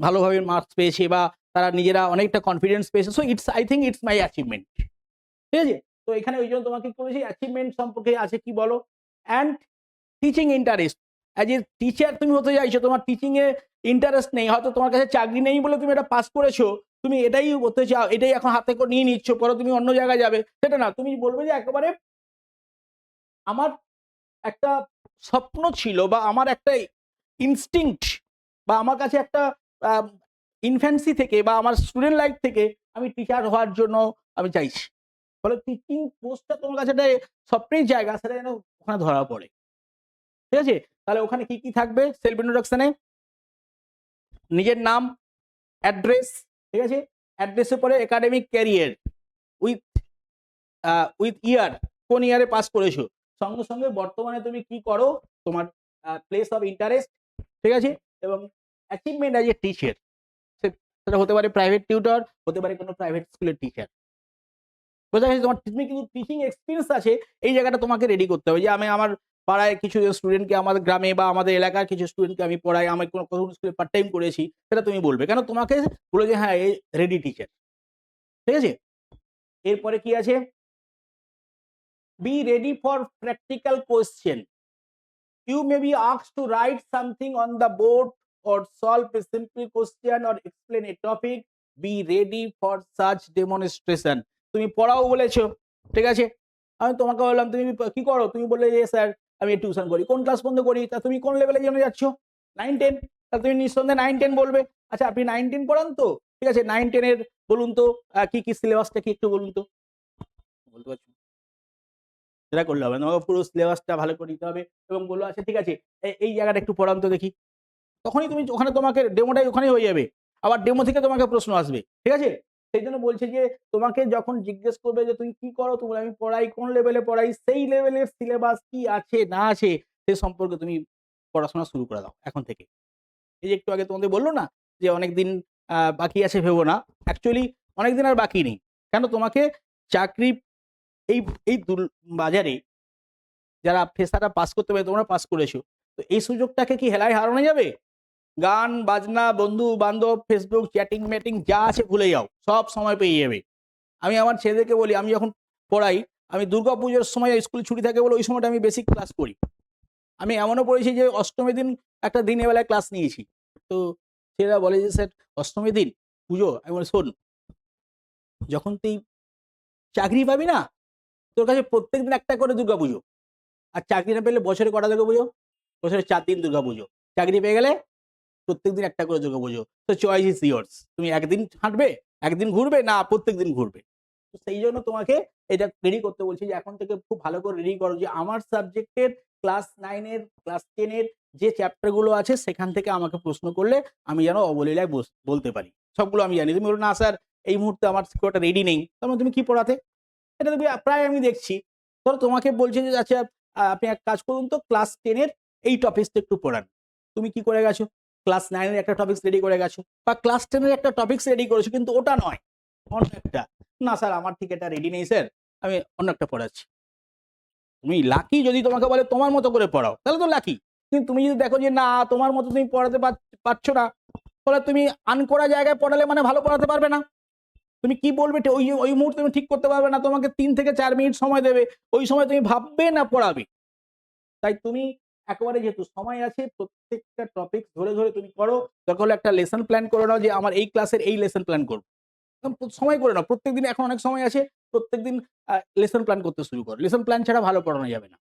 ভালোভাবে মার্কস পেয়েছে, বা তারা নিজেরা অনেকটা কনফিডেন্স পেয়েছে। So it's I think it's my achievement, ঠিক আছে। তো এখানে ওই জন্য তোমাকে কি বলেছি, অ্যাচিভমেন্ট সম্পর্কে আছে কি বলো, and teaching interest. As a teacher তুমি হতে চাইছো, তোমার টিচিং এ ইন্টারেস্ট নেই, হয়তো তোমার কাছে চাকরি নেই বলে তুমি এটা পাস করেছো, তুমি এটাই হতে চাও, এটাই এখন হাতে করে নিয়ে নিচ্ছ, পরে তুমি অন্য জায়গায় যাবে, সেটা না। তুমি বলবে যে একেবারে আমার একটা স্বপ্ন ছিল, বা আমার একটা ইনস্টিংক্ট, বা আমার কাছে একটা ইনফ্যান্সি থেকে, বা আমার স্টুডেন্ট লাইফ থেকে আমি টিচার হওয়ার জন্য আমি চাইছি। ফলে টিচিং পোস্টটা তোমার কাছে একটা স্বপ্নের জায়গা, সেটা যেন ওখানে ধরা পড়ে, ঠিক আছে। তাহলে ওখানে কি কি থাকবে সেলফ ইন্ট্রোডাকশনে, নিজের নাম, অ্যাড্রেস, ঠিক আছে, অ্যাড্রেসের পরে একাডেমিক ক্যারিয়ার উইথ উইথ ইয়ার, কোন ইয়ারে পাস করেছো, সঙ্গে সঙ্গে বর্তমানে তুমি কি করো, তোমার প্লেস অফ ইন্টারেস্ট, ঠিক আছে, এবং অ্যাচিভমেন্ট অ্যাজ এ টিচার, সেটা হতে পারে প্রাইভেট টিউটর, হতে পারে কোনো প্রাইভেট স্কুলের টিচার। বোঝা গেছে, তোমার তুমি কিন্তু টিচিং এক্সপিরিয়েন্স আছে, এই জায়গাটা তোমাকে রেডি করতে হবে। যে আমি আমার পাড়ায় কিছু স্টুডেন্টকে, আমাদের গ্রামে বা আমাদের এলাকার কিছু স্টুডেন্টকে আমি পড়াই, আমি কোনো স্কুলে পার্ট টাইম করেছি, সেটা তুমি বলবে, কেন তোমাকে বলে যে হ্যাঁ এই রেডি টিচার, ঠিক আছে। এরপরে কি আছে, be ready for practical question. You may be asked to write something on the board or solve a simple question or explain a topic. Be ready for such demonstration. তুমি পড়াও বলেছো, ঠিক আছে, আমি তোমাকে বললাম তুমি কি করো, তুমি বললে যে স্যার আমি টিউশন করি, কোন ক্লাস পর্যন্ত করি, তা তুমি কোন লেভেলে জন্য যাচ্ছ, 9 10, তাহলে তুমি নিঃসন্দেহে 9-10 বলবে। আচ্ছা আপনি 9-10 পড়ান তো, ঠিক আছে 9-10 এর বলুন তো কি কি সিলেবাসটা কি একটু বলুন তো, বলতে পারছো? সেটা করলে হবে না, তোমাকে পুরো সিলেবাসটা ভালো করে দিতে হবে এবং বললো আচ্ছা ঠিক আছে এই জায়গাটা একটু পড়ান তো দেখি। তখনই তুমি ওখানে তোমাকে ডেমোটাই ওখানেই হয়ে যাবে। আবার ডেমো থেকে তোমাকে প্রশ্ন আসবে, ঠিক আছে? সেই জন্য বলছি যে তোমাকে যখন জিজ্ঞেস করবে যে তুমি কি করো, তুমি আমি পড়াই, কোন লেভেলে পড়াই, সেই লেভেলের সিলেবাস কি আছে না আছে সে সম্পর্কে তুমি পড়াশোনা শুরু করে দাও এখন থেকে। এই যে একটু আগে তোমাদের বললো না যে অনেকদিন বাকি আছে ভেবো না, অ্যাকচুয়ালি অনেকদিন আর বাকি নেই। কেন তোমাকে চাকরি এই এই বাজারে যারা ফ্রেশাররা পাস করতে পারে, তোমরা পাস করেছো, তো এই সুযোগটাকে কি হেলায় হারানো যাবে? গান বাজনা বন্ধু বান্ধব ফেসবুক চ্যাটিং ম্যাটিং যা আছে ভুলে যাও, সব সময় পেয়ে যাবে। আমি আমার ছেলেদেরকে বলি, আমি যখন পড়াই, আমি দুর্গাপুজোর সময় স্কুল ছুটি থাকে বলে ওই সময়টা আমি বেসিক ক্লাস করি। আমি এমনও পড়েছি যে অষ্টমীর দিন একটা দিনের বেলায় ক্লাস নিয়েছি। তো ছেলেরা বলে যে স্যার অষ্টমীর দিন পুজো, আমি বলি শোন, যখন তুই চাকরি পাবি না তোর কাছে প্রত্যেকদিন একটা করে দুর্গাপুজো, আর চাকরি না পেলে বছরে কটা দুর্গাপুজো? বছরে 4 দিন দুর্গাপুজো। চাকরি পেয়ে গেলে প্রত্যেকদিন একটা করে দুর্গাপুজো। তো চয়েস ইজ ইয়ার্স, তুমি একদিন হাঁটবে, একদিন ঘুরবে না প্রত্যেকদিন ঘুরবে। তো সেই জন্য তোমাকে এটা রেডি করতে বলছি যে এখন থেকে খুব ভালো করে রেডি করো যে আমার সাবজেক্টের ক্লাস 9 এর ক্লাস 10 এর যে চ্যাপ্টার গুলো আছে সেখান থেকে আমাকে প্রশ্ন করলে আমি যেন অবলীলায় বলতে পারি, সবগুলো আমি জানি। তুমি বলো না স্যার এই মুহূর্তে আমার কোটা রেডি নেই, তার তুমি কি পড়াতে? এটা তুমি প্রায় আমি দেখছি। ধরো তোমাকে বলছে যে আচ্ছা আপনি এক কাজ করুন তো ক্লাস 10 এর এই টপিকটা একটু পড়ান, তুমি কি করে গেছো? ক্লাস 9 এর একটা টপিকস রেডি করে গেছো বা ক্লাস 10 এর একটা টপিকস রেডি করেছো, কিন্তু ওটা নয় অন্য একটা। না স্যার আমার ঠিক এটা রেডি নেই স্যার, আমি অন্য একটা পড়াচ্ছি। তুমি লাকি যদি তোমাকে বলে তোমার মতো করে পড়াও তাহলে তো লাকি, কিন্তু তুমি যদি দেখো যে না তোমার মতো তুমি পড়াতে পারছো না, তাহলে তুমি আনকরা জায়গায় পড়ালে মানে ভালো পড়াতে পারবে না। তুমি কি বলবে ওই ওই মুহূর্তে তুমি ঠিক করতে পারবে না, তোমাকে 3 থেকে 4 মিনিট সময় দেবে, ওই সময় তুমি ভাববে না পড়াবে। তাই তুমি একেবারে যেহেতু সময় আছে প্রত্যেকটা টপিক ধরে ধরে তুমি করো। দরকার হলে একটা লেসন প্ল্যান করে নাও যে আমার এই ক্লাসের এই লেসন প্ল্যান করবো, সময় করে নাও প্রত্যেকদিন, এখন অনেক সময় আছে, প্রত্যেকদিন লেসন প্ল্যান করতে শুরু করো। লেসন প্ল্যান ছাড়া ভালো পড়ানো যাবে না।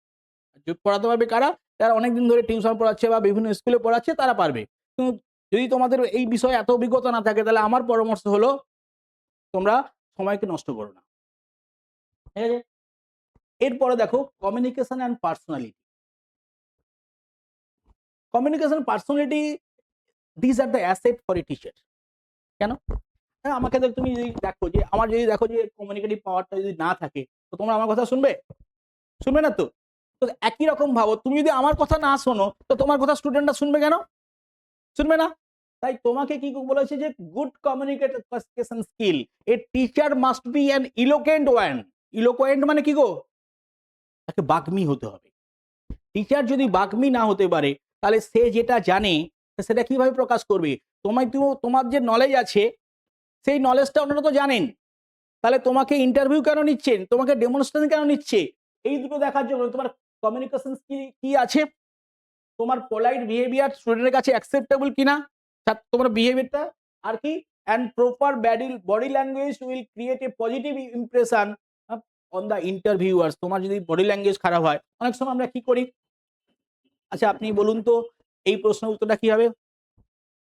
পড়াতে পারবে কারা? যারা অনেকদিন ধরে টিউশন পড়াচ্ছে বা বিভিন্ন স্কুলে পড়াচ্ছে তারা পারবে। কিন্তু যদি তোমাদের এই বিষয়ে এত অভিজ্ঞতা না থাকে তাহলে আমার পরামর্শ হলো তোমরা সময়কে নষ্ট করো না, ঠিক আছে? এরপরে দেখো communication and personality. Communication personality this are the asset for a teacher. কেন? হ্যাঁ আমাকে তুমি যদি দেখো যে আমার যদি দেখো যে কমিউনিকেটিভ পাওয়ারটা যদি না থাকে তো তোমরা আমার কথা শুনবে? শুনবে না তো? তো একই রকম ভাবো, তুমি যদি আমার কথা না শোনো তো তোমার কথা স্টুডেন্টরা শুনবে কেন? শুনবে না। তাই তোমাকে কি বলেছে যে good communication skill, a teacher must be an eloquent one. Eloquent মানে কি গো? তাকে বাগ্মী হতে হবে। টিচার যদি বাগ্মী না হতে পারে তাহলে সে যেটা জানে সেটা কিভাবে প্রকাশ করবে? তোমার যে নলেজ আছে সেই নলেজটা অন্যরা তো জানেন, তাহলে তোমাকে ইন্টারভিউ কেন নিচ্ছেন, তোমাকে ডেমনস্ট্রেশন কেন নিচ্ছে? এই দুটো দেখার জন্য তোমার কমিউনিকেশন স্কিল কি আছে, তোমার পোলাইট বিহেভিয়ার স্টুডেন্টের কাছে অ্যাকসেপ্টেবল কিনা, তোমার বিহেভিয়ারটা, আর কি and proper body language will create a positive impression on the interviewers. তোমার যদি বডি ল্যাঙ্গুয়েজ খারাপ হয়, অনেক সময় আমরা কি করি, আচ্ছা আপনি বলুন তো এই প্রশ্নের উত্তরটা কি হবে?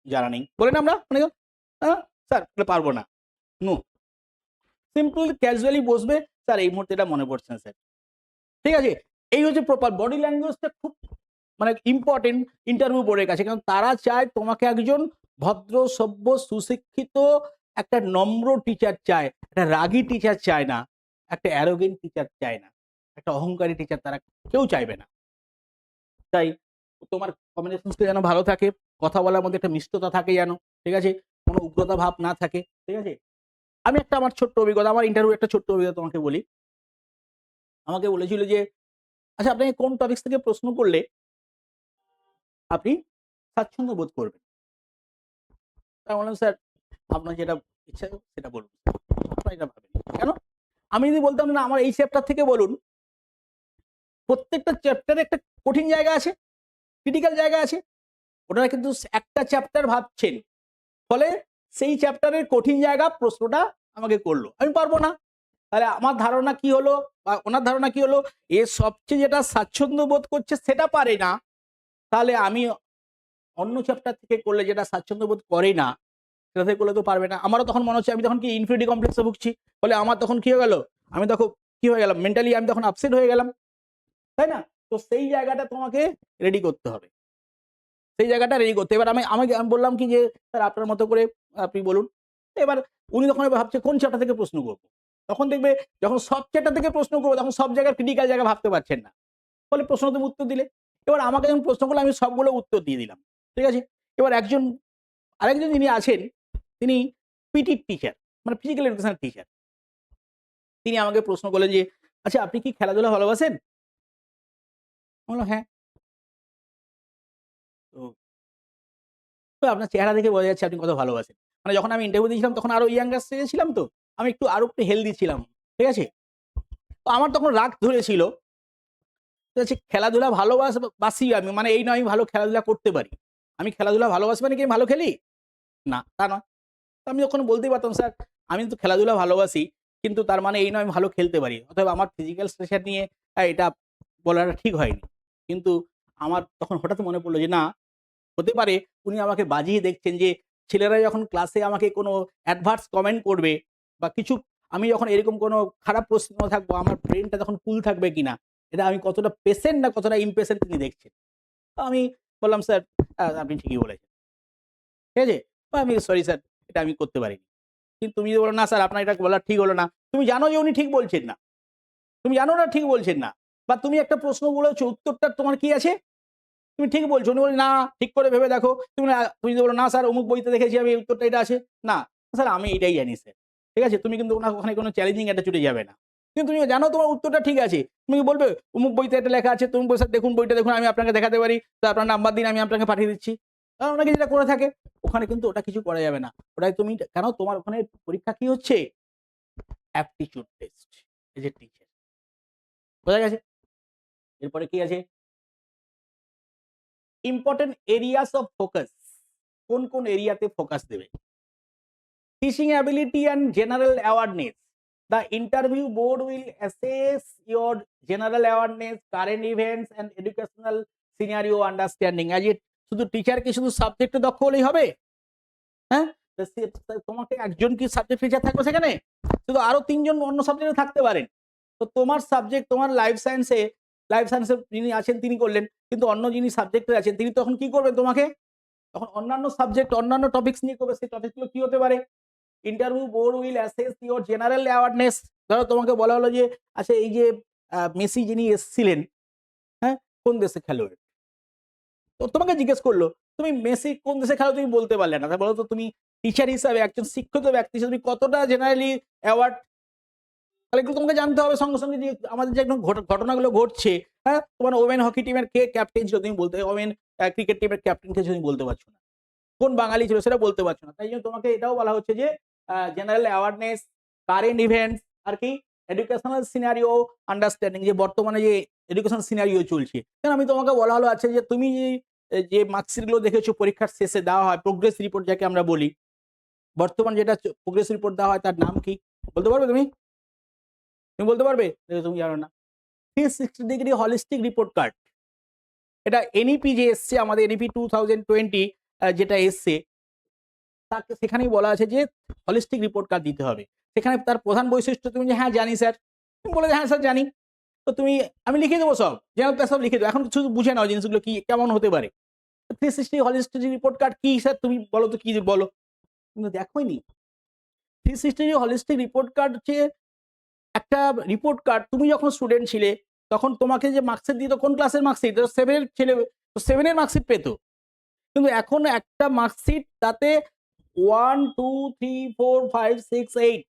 জানা নেই বলে না আমরা মানে স্যার পারবো না, নো, সিম্পল ক্যাজুয়ালি বসবে, স্যার এই মুহূর্তে এটা মনে পড়ছে না স্যার, ঠিক আছে? এই হচ্ছে প্রপার বডি ল্যাঙ্গুয়েজটা, খুব মানে ইম্পর্টেন্ট ইন্টারভিউ বোর্ডের কাছে, কারণ তারা চায় তোমাকে একজন ভদ্র সভ্য সুশিক্ষিত একটা নম্র টিচার চায়, একটা রাগী টিচার চায় না, একটা অ্যারোগেন্ট টিচার চায় না, একটা অহংকারী টিচার তারা কেউ চাইবে না। তাই তোমার কমিউনিকেশন স্কিল যেন ভালো থাকে, কথা বলার মধ্যে একটা মিষ্টতা থাকে যেন, ঠিক আছে, কোনো উগ্রতা ভাব না থাকে, ঠিক আছে? আমি একটা আমার ছোট্ট অভিজ্ঞতা, আমার ইন্টারভিউ একটা ছোট্ট অভিজ্ঞতা তোমাকে বলি। আমাকে বলেছিল যে আচ্ছা আপনাকে কোন টপিক থেকে প্রশ্ন করলে আপনি স্বাচ্ছন্দ্য বোধ করবেন? আমি বললাম স্যার আপনার যেটা ইচ্ছা সেটা বলুন, আপনার এটা ভাবেন কেন? আমি যদি বলতাম না আমার এই চ্যাপ্টার থেকে বলুন, প্রত্যেকটা চ্যাপ্টারে একটা কঠিন জায়গা আছে, ক্রিটিক্যাল জায়গা আছে, ওনারা কিন্তু একটা চ্যাপ্টার ভাবছেন, ফলে সেই চ্যাপ্টারের কঠিন জায়গা প্রশ্নটা আমাকে করলো, আমি পারবো না। তাহলে আমার ধারণা কি হলো বা ওনার ধারণা কি হলো, এ সবচেয়ে যেটা স্বাচ্ছন্দ্য বোধ করছে সেটা পারে না, তাহলে আমি অন্য চ্যাপ্টার থেকে করলে যেটা স্বাচ্ছন্দ্য বোধ করে না সেটা থেকে করলে তো পারবে না। আমারও তখন মনে হচ্ছে আমি তখন কি ইনফিনিটি কমপ্লেক্সে ভুগছি, ফলে আমার তখন কি হয়ে গেল, আমি তখন কি হয়ে গেলাম, মেন্টালি আমি তখন আপসেট হয়ে গেলাম, তাই না? তো সেই জায়গাটা তোমাকে রেডি করতে হবে, সেই জায়গাটা রেডি করতে। এবার আমি আমি আমি বললাম কি যে স্যার আপনার মতো করে আপনি বলুন। এবার উনি তখন ভাবছে কোন চ্যাপ্টার থেকে প্রশ্ন করবো, তখন দেখবে যখন সব চ্যাপ্টার থেকে প্রশ্ন করবো তখন সব জায়গায় ক্রিটিক্যাল জায়গা ভাবতে পারছেন না, ফলে প্রশ্ন তুমি উত্তর দিলে। এবার আমাকে যখন প্রশ্ন করলে আমি সবগুলো উত্তর দিয়ে দিলাম, ঠিক আছে। এবার আরেকজন যিনি আছেন তিনি পিটির টিচার, মানে ফিজিক্যাল এডুকেশনের টিচার, তিনি আমাকে প্রশ্ন করলেন যে আচ্ছা আপনি কি খেলাধুলা ভালোবাসেন? বললাম হ্যাঁ। তো তো আপনার চেহারা দেখে বোঝা যাচ্ছে আপনি কত ভালোবাসেন। মানে যখন আমি ইন্টারভিউ দিয়েছিলাম তখন আরো ইয়াঙ্গার স্টেজে ছিলাম, তো আমি আরো একটু হেলদি ছিলাম, ঠিক আছে। তো আমার তখন রাগ ধরেছিল, ঠিক আছে, খেলাধুলা বাসি আমি, মানে এই নয় আমি ভালো খেলাধুলা করতে পারি, আমি খেলাধুলা ভালোবাসি মানে কি আমি ভালো খেলি, না তা নয়। তো আমি যখন বলতেই পারতাম স্যার আমি তো খেলাধুলা ভালোবাসি, কিন্তু তার মানে এই নয় আমি ভালো খেলতে পারি, অতএব আমার ফিজিক্যাল স্ট্রাকচার নিয়ে এটা বলাটা ঠিক হয়নি। কিন্তু আমার তখন হঠাৎ মনে পড়লো যে না, হতে পারে উনি আমাকে বাজিয়ে দেখছেন যে ছেলেরা যখন ক্লাসে আমাকে কোনো অ্যাডভার্স কমেন্ট করবে বা কিছু, আমি যখন এরকম কোনো খারাপ প্রশ্ন থাকবো আমার ব্রেনটা তখন কুল থাকবে কিনা, এটা আমি কতটা পেশেন্ট না কতটা ইমপেশেন্ট তিনি দেখছেন। তো আমি বললাম স্যার আপনি ঠিকই বলেছেন, ঠিক আছে, আমি সরি স্যার এটা আমি করতে পারিনি। কিন্তু তুমি যদি বলো না স্যার আপনার এটা বলা ঠিক হলো না, তুমি জানো যে উনি ঠিক বলছেন না, তুমি জানো না ঠিক বলছেন না, বা তুমি একটা প্রশ্ন বলেছো উত্তরটা তোমার কি আছে, তুমি ঠিক বলছো, উনি বলেন না ঠিক করে ভেবে দেখো, তুমি যদি বলো না স্যার অমুক বইতে দেখেছি আমি এই উত্তরটা এটা আছে, না স্যার আমি এটাই জানি স্যার, ঠিক আছে, তুমি কিন্তু ওখানে কোনো চ্যালেঞ্জিং অ্যাটিটিউডে যাবে না, কিন্তু তুমি জানো তোমার উত্তরটা ঠিক আছে, তুমি বলবে অমুক বইতে এটা লেখা আছে, তুমি বলছো দেখুন বইটা দেখুন আমি আপনাকে দেখাতে পারি, তো আপনার নাম্বার দিন আমি আপনাকে পাঠিয়ে দিচ্ছি। কারণ অনেকে যেটা করে থাকে, ওখানে কিন্তু ওটা কিছু করা যাবে না, ওটাই তুমি কেন তোমার ওখানে পরীক্ষা কি হচ্ছে, অ্যাপটিটিউড টেস্ট, এই যে টিচার, বোঝা গেছে। এরপরে কি আছে, ইম্পর্টেন্ট এরিয়াস অফ ফোকাস, কোন কোন এরিয়াতে ফোকাস দেবে, teaching ability and general awareness, the interview board will assess your general awareness, current events and educational scenario understanding। আজ শুধু টিচারকে শুধু সাবজেক্টে দক্ষ হলেই হবে, হ্যাঁ, তোমাকে একজন কি সাবজেক্ট টিচার থাকবে সেখানে, শুধু আরো তিনজন অন্য সাবজেক্টে থাকতে পারেন। তো তোমার সাবজেক্ট তোমার লাইফ সায়েন্সে যিনি আছেন তিনি করলেন, কিন্তু অন্য যিনি সাবজেক্টে আছেন তিনি তখন কি করবেন, তোমাকে তখন অন্যান্য সাবজেক্ট অন্যান্য টপিকস নিয়ে করবে। সেই টপিকগুলো কি হতে পারে, interview board will assess your general awareness. ধরো তোমাকে বলা হলো যে আচ্ছা এই যে মেসি যিনি এসেছিলেন, হ্যাঁ, কোন দেশে খেলোয়াড়, তো তোমাকে জিজ্ঞেস করলো তুমি মেসি কোন দেশে খেলো তুমি বলতে পারলে না, বলো তো তুমি টিচার হিসাবে একজন শিক্ষিত ব্যক্তি হিসেবে তুমি কতটা জেনারেলি অ্যাওয়ার্ড, তাহলে এগুলো তোমাকে জানতে হবে। সঙ্গে সঙ্গে যে আমাদের যে একদম ঘটনাগুলো ঘটছে, হ্যাঁ, তোমার ওমেন হকি টিমের কে ক্যাপ্টেন ছিল তুমি বলতে, ওমেন ক্রিকেট টিমের ক্যাপ্টেন কে তুমি বলতে পারছো না, কোন বাঙালি ছিল সেটা বলতে পারছো না, তাই জন্য তোমাকে এটাও বলা হচ্ছে যে জেনারেল অ্যাওয়ারনেস, কারেন্ট ইভেন্টস আর কি, এডুকেশনাল সিনারিও আন্ডারস্ট্যান্ডিং, যে বর্তমানে যে এডুকেশন সিনারিও চলছে। কেন আমি তোমাকে বলা হলো আছে যে তুমি যে মার্কশিট গুলো দেখেছো পরীক্ষার শেষে দেওয়া হয়, প্রোগ্রেস রিপোর্ট যাকে আমরা বলি, বর্তমান যেটা প্রোগ্রেস রিপোর্ট দেওয়া হয় তার নাম কি বলতে পারবে তুমি, তুমি বলতে পারবে, তুমি জানো না। 360 ডিগ্রি হলিস্টিক রিপোর্ট কার্ড, এটা এনইপি যে এসছে আমাদের এনইপি 2020 যেটা এসছে, তাকে সেখানেই বলা আছে যে হলিস্টিক রিপোর্ট কার্ড দিতে হবে। সেখানে তার প্রধান বৈশিষ্ট্য তুমি যে হ্যাঁ জানি স্যার, তুমি বলে হ্যাঁ স্যার জানি, তো তুমি আমি লিখে দেবো সব, যেন সব লিখে দেবো, এখন শুধু বুঝে নাও জিনিসগুলো কি কেমন হতে পারে। 360 হলিস্টিক রিপোর্ট কার্ড কি স্যার তুমি বলো তো, কি বলো, কিন্তু দেখোইনি। 360 হলিস্টিক রিপোর্ট কার্ড হচ্ছে একটা রিপোর্ট কার্ড, তুমি যখন স্টুডেন্ট ছিলে তখন তোমাকে যে মার্কশিট দিত, কোন ক্লাসের মার্কশিট, 7-এর ছেলে 7-এর মার্কশিট পেতো, কিন্তু এখন একটা মার্কশিট তাতে 1 2 3 4 5 6 8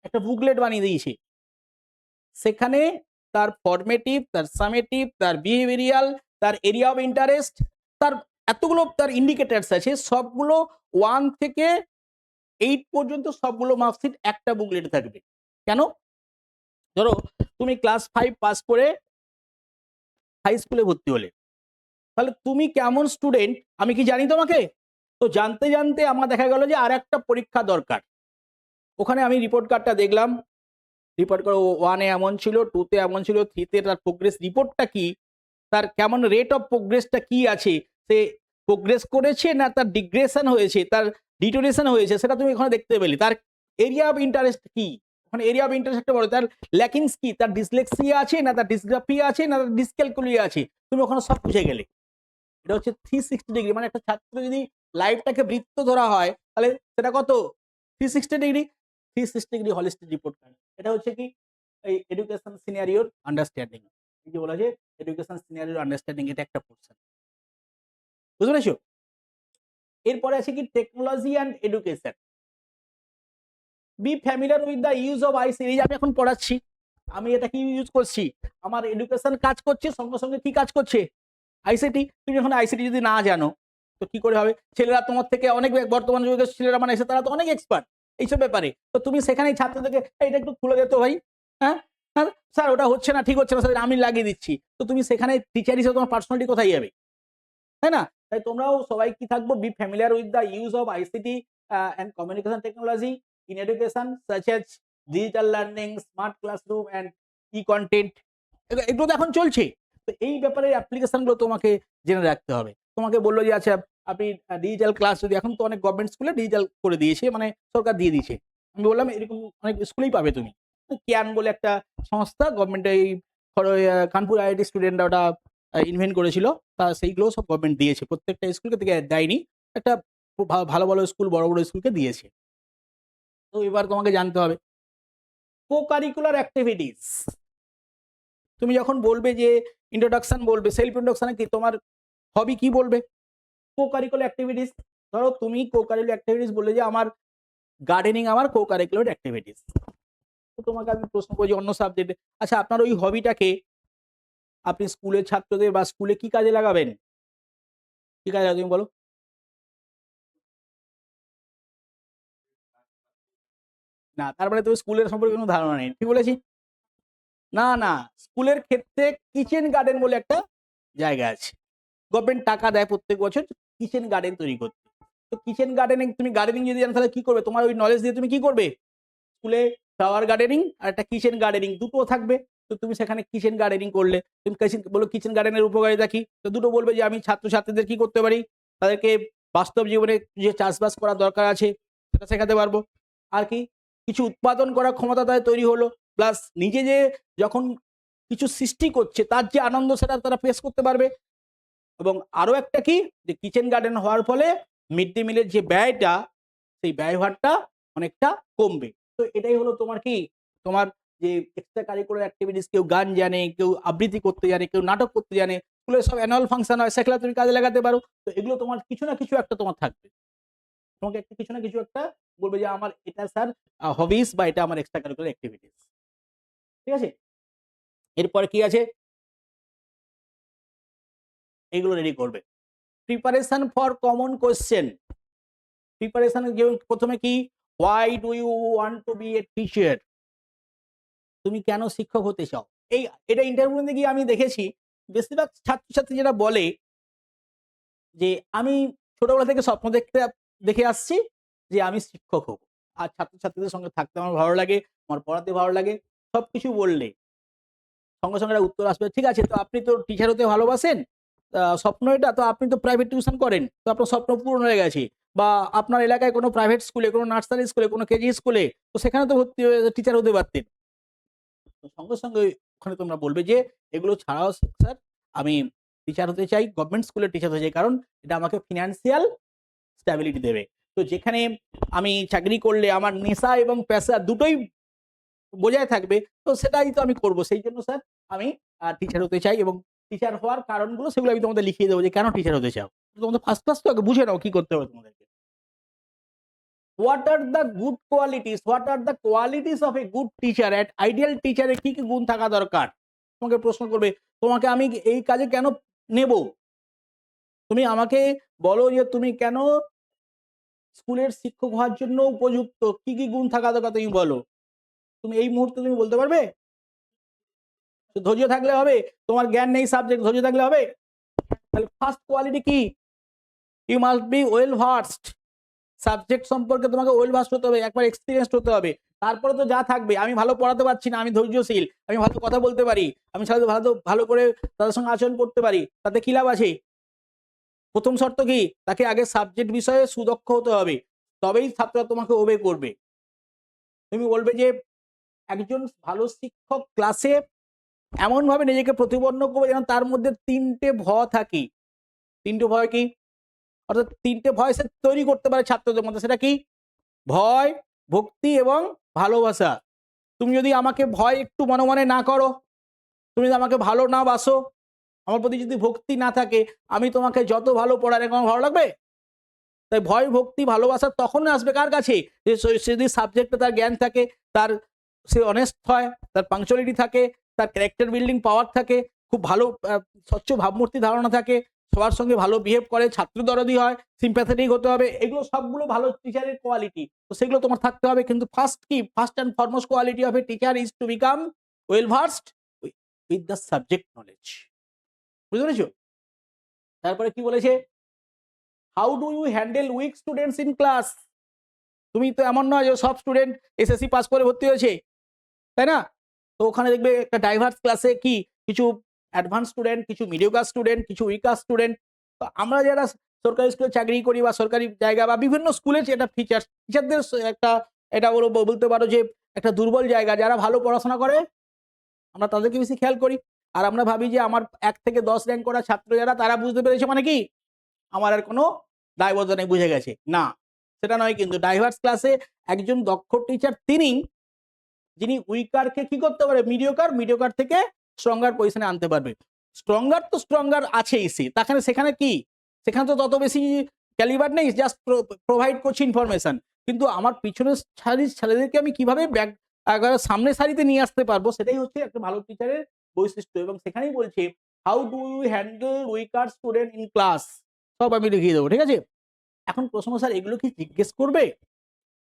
একটা বুকলেট বানিয়ে দিয়েছে, সেখানে তার ফরমেটিভ, তার সামেটিভ, তার বিহেভিয়ারিয়াল, তার এরিয়া অফ ইন্টারেস্ট, তার এতগুলো তার ইন্ডিকেটরস আছে, সবগুলো 1 থেকে 8 পর্যন্ত সবগুলো মার্কশিট একটা বুকলেটে থাকবে। কেন, ধরো তুমি ক্লাস 5 পাস করে হাই স্কুলে ভর্তি হলে, তাহলে তুমি কেমন স্টুডেন্ট আমি কি জানি তোমাকে, তো জানতে জানতে আমার দেখা গেল যে আর একটা পরীক্ষা দরকার, ওখানে আমি রিপোর্ট কার্ডটা দেখলাম, রিপোর্ট কার্ড 1-এ এমন ছিল, 2-তে এমন ছিল, 3-তে তার প্রোগ্রেস রিপোর্টটা কি, তার কেমন রেট অফ প্রোগ্রেসটা কি আছে, সে প্রোগ্রেস করেছে না তার ডিগ্রেশন হয়েছে, তার ডিটোরেশন হয়েছে, সেটা তুমি এখানে দেখতে পেলে। তার এরিয়া অফ ইন্টারেস্ট কি, ওখানে এরিয়া অফ ইন্টারেস্ট একটা বড়, তার ল্যাকিংস কি, তার ডিসলেক্সিয়া আছে না তার ডিসগ্রাফিয়া আছে না তার ডিসক্যালকুলিয়া আছে, তুমি ওখানে সব বুঝে গেলে। এটা হচ্ছে 360 ডিগ্রি, মানে একটা ছাত্র যদি লাইফটাকে বৃত্ত ধরা হয় তাহলে সেটা কত 360 degree, 360 degree holistic report card. এটা হচ্ছে কি এই এডুকেশন সিনারিওর আন্ডারস্ট্যান্ডিং, এই যে বলা যে এডুকেশন সিনারিওর আন্ডারস্ট্যান্ডিং, এটা একটা পোর্শন, বুঝতে পেরেছো? এরপরে আছে কি technology and education. B familiar with the use of ICT. এই যে আমি এখন পড়াচ্ছি, আমি এটা কি ইউজ করছি, আমার এডুকেশন কাজ করছে, সঙ্গে সঙ্গে কি কাজ করছে, আইসিটি। তুমি যখন আইসিটি যদি না জানো তো কি করে হবে? ছেলেরা তোমার থেকে অনেক, বর্তমান যুগের ছেলেরা মানে এসে তারা তো অনেক এক্সপার্ট এইসব ব্যাপারে, তো তুমি সেখানেই ছাত্রদেরকে এটা একটু খুলে দিত ভাই, হ্যাঁ হ্যাঁ স্যার ওটা হচ্ছে না, ঠিক হচ্ছে না স্যার, আমি লাগিয়ে দিচ্ছি, তো তুমি সেখানে টিচার হিসেবে তোমার পার্সোনালিটি কোথায় যাবে, তাই না? তাই তোমরাও সবাই কি থাকবো, B familiar with the use of ICT and communication technology in education such as digital learning, smart classroom and E content. এগুলো তো এখন চলছে, তো এই ব্যাপারে অ্যাপ্লিকেশন গুলো তোমাকে জেনে রাখতে হবে। তোমাকে বললো যে আচ্ছা আপনি ডিজিটাল ক্লাস, যদি এখন তো অনেক গভর্নমেন্ট স্কুলে ডিজিটাল করে দিয়েছে, মানে সরকার দিয়ে দিয়েছে, আমি বললাম এরকম অনেক স্কুলেই পাবে তুমি। ক্যান বলে একটা সংস্থা গভর্নমেন্ট, এই কানপুর আইআইটি স্টুডেন্টরা ওটা ইনভেন্ট করেছিল, তা সেইগুলো সব গভর্নমেন্ট দিয়েছে, প্রত্যেকটা স্কুলকে থেকে দেয়নি, একটা খুব ভালো ভালো স্কুল, বড় বড় স্কুলকে দিয়েছে। তো এবার তোমাকে জানতে হবে কো কারিকুলার অ্যাক্টিভিটিস। তুমি যখন বলবে যে ইন্ট্রোডাকশন বলবে, সেলফ ইন্ট্রোডাকশনে কি তোমার হবি কি বলবে, কো কারিকুলার অ্যাক্টিভিটিস। ধরো তুমি কো কারিকুলার অ্যাক্টিভিটিস বললে যে আমার গার্ডেনিং আমার কো কারিকুলার অ্যাক্টিভিটিস, তো তোমাকে আমি প্রশ্ন করছি অন্য সাবজেক্টে, আচ্ছা আপনার ওই হবিটাকে আপনি স্কুলের ছাত্রদের বা স্কুলে কি কাজে লাগাবেন, কি কাজে লাগাবেন তুমি বলো? না, তার মানে তুমি স্কুলের সম্পর্কে কোনো ধারণা নেই, ঠিক বলেছি? না না, স্কুলের ক্ষেত্রে কিচেন গার্ডেন বলে একটা জায়গা আছে, গভর্নমেন্ট টাকা দেয় প্রত্যেক বছর কিচেন গার্ডেন তৈরি করতে। তো কিচেন গার্ডেনিং, তুমি গার্ডেনিং যদি জানো তাহলে কি করবে, তোমার ওই নলেজ দিয়ে তুমি কি করবে, স্কুলে ফ্লাওয়ার গার্ডেনিং আর একটা কিচেন গার্ডেনিং দুটো থাকবে, তো তুমি সেখানে কিচেন গার্ডেনিং করলে, তুমি বলো কিচেন গার্ডেনের উপকারিতা কি, তো দুটো বলবে যে আমি ছাত্রছাত্রীদের কি করতে পারি, তাদেরকে বাস্তব জীবনে যে চাষবাস করার দরকার আছে সেটা শেখাতে পারবো, আর কি কিছু উৎপাদন করার ক্ষমতা তাদের তৈরি হলো, প্লাস নিজে যে যখন কিছু সৃষ্টি করছে তার যে আনন্দ সেটা তারা পেশ করতে পারবে, এবং আরো একটা কি যে কিচেন গার্ডেন হওয়ার ফলে মিড ডে মিলের যে ব্যয়টা, সেই ব্যয়ভারটা অনেকটা কমবে। তো এটাই হলো তোমার কি, তোমার যে এক্সট্রা কারিকুলার অ্যাক্টিভিটিস, কেউ গান জানে, কেউ আবৃত্তি করতে জানে, কেউ নাটক করতে জানে, স্কুলের সব অ্যানুয়াল ফাংশন হয়, সেগুলো তুমি কাজে লাগাতে পারো। তো এগুলো তোমার কিছু না কিছু একটা তোমার থাকবে, তোমাকে একটা কিছু না কিছু একটা বলবে যে আমার এটা স্যার হবিস বা এটা আমার এক্সট্রা কারিকুলার অ্যাক্টিভিটিস, ঠিক আছে? এরপরে কি আছে, এগুলো রেডি করবে। Preparation for common question, preparation প্রথমে কি, why do you want to be a teacher, তুমি কেন শিক্ষক হতে চাও? এটা ইন্টারভিউতে গিয়ে আমি দেখেছি বেশিরভাগ ছাত্রছাত্রী যেটা বলে যে আমি ছোটবেলা থেকে স্বপ্ন দেখে আসছি যে আমি শিক্ষক হব, আর ছাত্রছাত্রীদের সঙ্গে থাকতে আমার ভালো লাগে, আমার পড়াতে ভালো লাগে, সবকিছু বললে সঙ্গে সঙ্গে একটা উত্তর আসবে, ঠিক আছে তো আপনি তো টিচার হতে ভালোবাসেন, স্বপ্ন এটা, তো আপনি তো প্রাইভেট টিউশন করেন, তো আপনার স্বপ্ন পূরণ হয়ে গেছে, বা আপনার এলাকায় কোনো প্রাইভেট স্কুলে, কোনো নার্সারি স্কুলে, কোনো কেজি স্কুলে, তো সেখানে তো ভর্তি হয়ে টিচার হতে পারতেন। তো সঙ্গে সঙ্গে ওখানে তোমরা বলবে যে এগুলো ছাড়াও স্যার আমি টিচার হতে চাই, গভর্নমেন্ট স্কুলের টিচার হতে চাই, কারণ এটা আমাকে ফিনান্সিয়াল স্ট্যাবিলিটি দেবে। তো যেখানে আমি চাকরি করলে আমার নেশা এবং পেশা দুটোই বজায় থাকবে, তো সেটাই তো আমি করব, সেই জন্য স্যার আমি টিচার হতে চাই, এবং টিচার হওয়ার কারণগুলো সেগুলো আমি তোমাদের লিখিয়ে দেবো যে কেন টিচার হতে চাও। তোমাদের ফার্স্ট ক্লাস তো আগে বুঝে নাও কি করতে হবে তোমাদেরকে। What are the good qualities, what are the qualities of a good teacher, at ideal টিচারে কি কি গুণ থাকা দরকার, তোমাকে প্রশ্ন করবে, তোমাকে আমি এই কাজে কেন নেব, তুমি আমাকে বলো যে তুমি কেন স্কুলের শিক্ষক হওয়ার জন্য উপযুক্ত, কি কি গুণ থাকা দরকার তুমি বলো, তুমি এই মুহূর্তে তুমি বলতে পারবে? ধৈর্য থাকলে হবে, তোমার জ্ঞান নেই সাবজেক্ট, ধৈর্য থাকলে হবে? তাহলে ফার্স্ট কোয়ালিটি কি, you must be well versed, subject সম্পর্কে তোমাকে ওয়েল ভার্সড হতে হবে, একবার এক্সপিরিয়েন্সড হতে হবে, তারপরে তো যা থাকবে, আমি ভালো পড়াতে পারছি না, আমি ধৈর্যশীল, আমি ভালো কথা বলতে পারি, আমি সাথে ভালো ভালো করে তাদের সঙ্গে আচরণ করতে পারি, তাতে কি লাভ আছে? প্রথম শর্ত কি, তাকে আগে সাবজেক্ট বিষয়ে সুদক্ষ হতে হবে, তবেই ছাত্ররা তোমাকে ওবে করবে। তুমি বলবে যে একজন ভালো শিক্ষক ক্লাসে এমন ভাবে নিজেকে প্রতিপন্ন করবে যেন তার মধ্যে তিনটে ভয় থাকে। তিনটে ভয় কি, অর্থাৎ তিনটে ভয় সে তৈরি করতে পারে ছাত্রদের মধ্যে। সেটা কি? ভয়, ভক্তি এবং ভালোবাসা। তুমি যদি আমাকে ভয় একটু মনে মনে না করো, তুমি যদি আমাকে ভালো না বাসো, আমার প্রতি যদি ভক্তি না থাকে, আমি তোমাকে যত ভালো পড়ালে আমার ভালো লাগবে? তাই ভয়, ভক্তি, ভালোবাসা তখন আসবে কার কাছে? যে সে যদি সাবজেক্টে তার জ্ঞান থাকে, তার সে অনেস্ট হয়, তার পাংচুয়ালিটি থাকে, তার ক্যারেক্টার বিল্ডিং পাওয়ার থাকে, খুব ভালো স্বচ্ছ ভাবমূর্তি ধারণা থাকে, সবার সঙ্গে ভালো বিহেভ করে, ছাত্র দরদি হয়, সিম্প্যাথেটিক হতে হবে। এগুলো সবগুলো ভালো টিচারের কোয়ালিটি। তো সেগুলো তোমার থাকতে হবে। কিন্তু first and foremost quality of a teacher is to become well versed with the subject knowledge. বুঝতে পেরেছো? তারপরে কি বলেছে? How do you handle weak students in class? তুমি তো এমন নয় যে সব স্টুডেন্ট এসএসসি পাস করে ভর্তি হয়েছে, তাই না? তো ওখানে দেখবে একটা ডাইভার্স ক্লাসে কি কিছু অ্যাডভান্স স্টুডেন্ট, কিছু মিডিওকার স্টুডেন্ট, কিছু উইকার স্টুডেন্ট। তো আমরা যারা সরকারি স্কুলে চাকরি করি বা সরকারি জায়গা বা বিভিন্ন স্কুলে এটা টিচারদের একটা, এটা বলতে পারো যে একটা দুর্বল জায়গা। যারা ভালো পড়াশোনা করে আমরা তাদেরকে বেশি খেয়াল করি, আর আমরা ভাবি যে আমার 1 থেকে 10 র্যাঙ্ক করা ছাত্র যারা, তারা বুঝতে পেরেছে মানে কি আমার আর কোনো দায়বদ্ধতা নেই, বুঝে গেছে না। সেটা নয়। কিন্তু ডাইভার্স ক্লাসে একজন দক্ষ টিচার তিনি, যিনি উইকারকে কি করতে পারে, মিডিওকার থেকে স্ট্রঙ্গার পজিশনে আনতে পারবে। স্ট্রঙ্গার তো স্ট্রঙ্গার আছেই, সেখানে কি, সেখানে তো তত বেশি ক্যালিবার নেই, জাস্ট প্রোভাইড করছি ইনফরমেশন। কিন্তু আমার পিছনের সারির ছেলেদেরকে আমি কিভাবে সামনে সারিতে নিয়ে আসতে পারবো, সেটাই হচ্ছে একটা ভালো টিচারের বৈশিষ্ট্য। এবং সেখানেই বলছে how do you handle weaker student in class, সব আমি লিখিয়ে দেবো। ঠিক আছে? এখন প্রশ্ন, স্যার এগুলো কি জিজ্ঞেস করবে?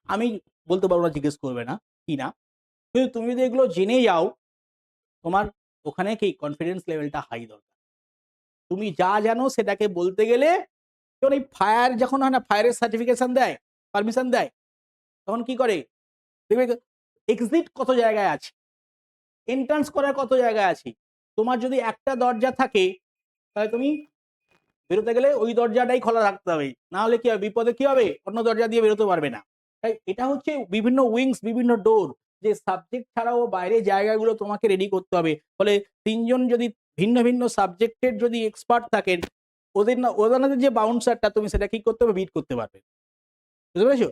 আমি বলতে পারবো না জিজ্ঞেস করবে না কি না, কিন্তু তুমি যদি এগুলো জেনে যাও, তোমার ওখানে কি কনফিডেন্স লেভেলটা হাই দরকার। তুমি যা জানো সেটাকে বলতে গেলে, যেমন এই ফায়ার যখন হয় না, ফায়ারের সার্টিফিকেশন দেয়, পারমিশন দেয়, তখন কি করে দেখবে এক্সিট কত জায়গায় আছে, এন্ট্রান্স করার কত জায়গায় আছে। তোমার যদি একটা দরজা থাকে, তাহলে তুমি বেরোতে গেলে ওই দরজাটাই খোলা রাখতে হবে, না হলে কি হবে, বিপদে কি হবে, অন্য দরজা দিয়ে বেরোতে পারবে না। তাই এটা হচ্ছে বিভিন্ন উইংস, বিভিন্ন ডোর, যে সাবজেক্ট ছাড়াও বাইরে জায়গাগুলো তোমাকে রেডি করতে হবে। ফলে তিনজন যদি ভিন্ন ভিন্ন সাবজেক্টের যদি এক্সপার্ট থাকেন, ওদের যে বাউন্সারটা, তুমি সেটা কি করতে হবে, বিট করতে পারবে। বুঝতে পেরেছো?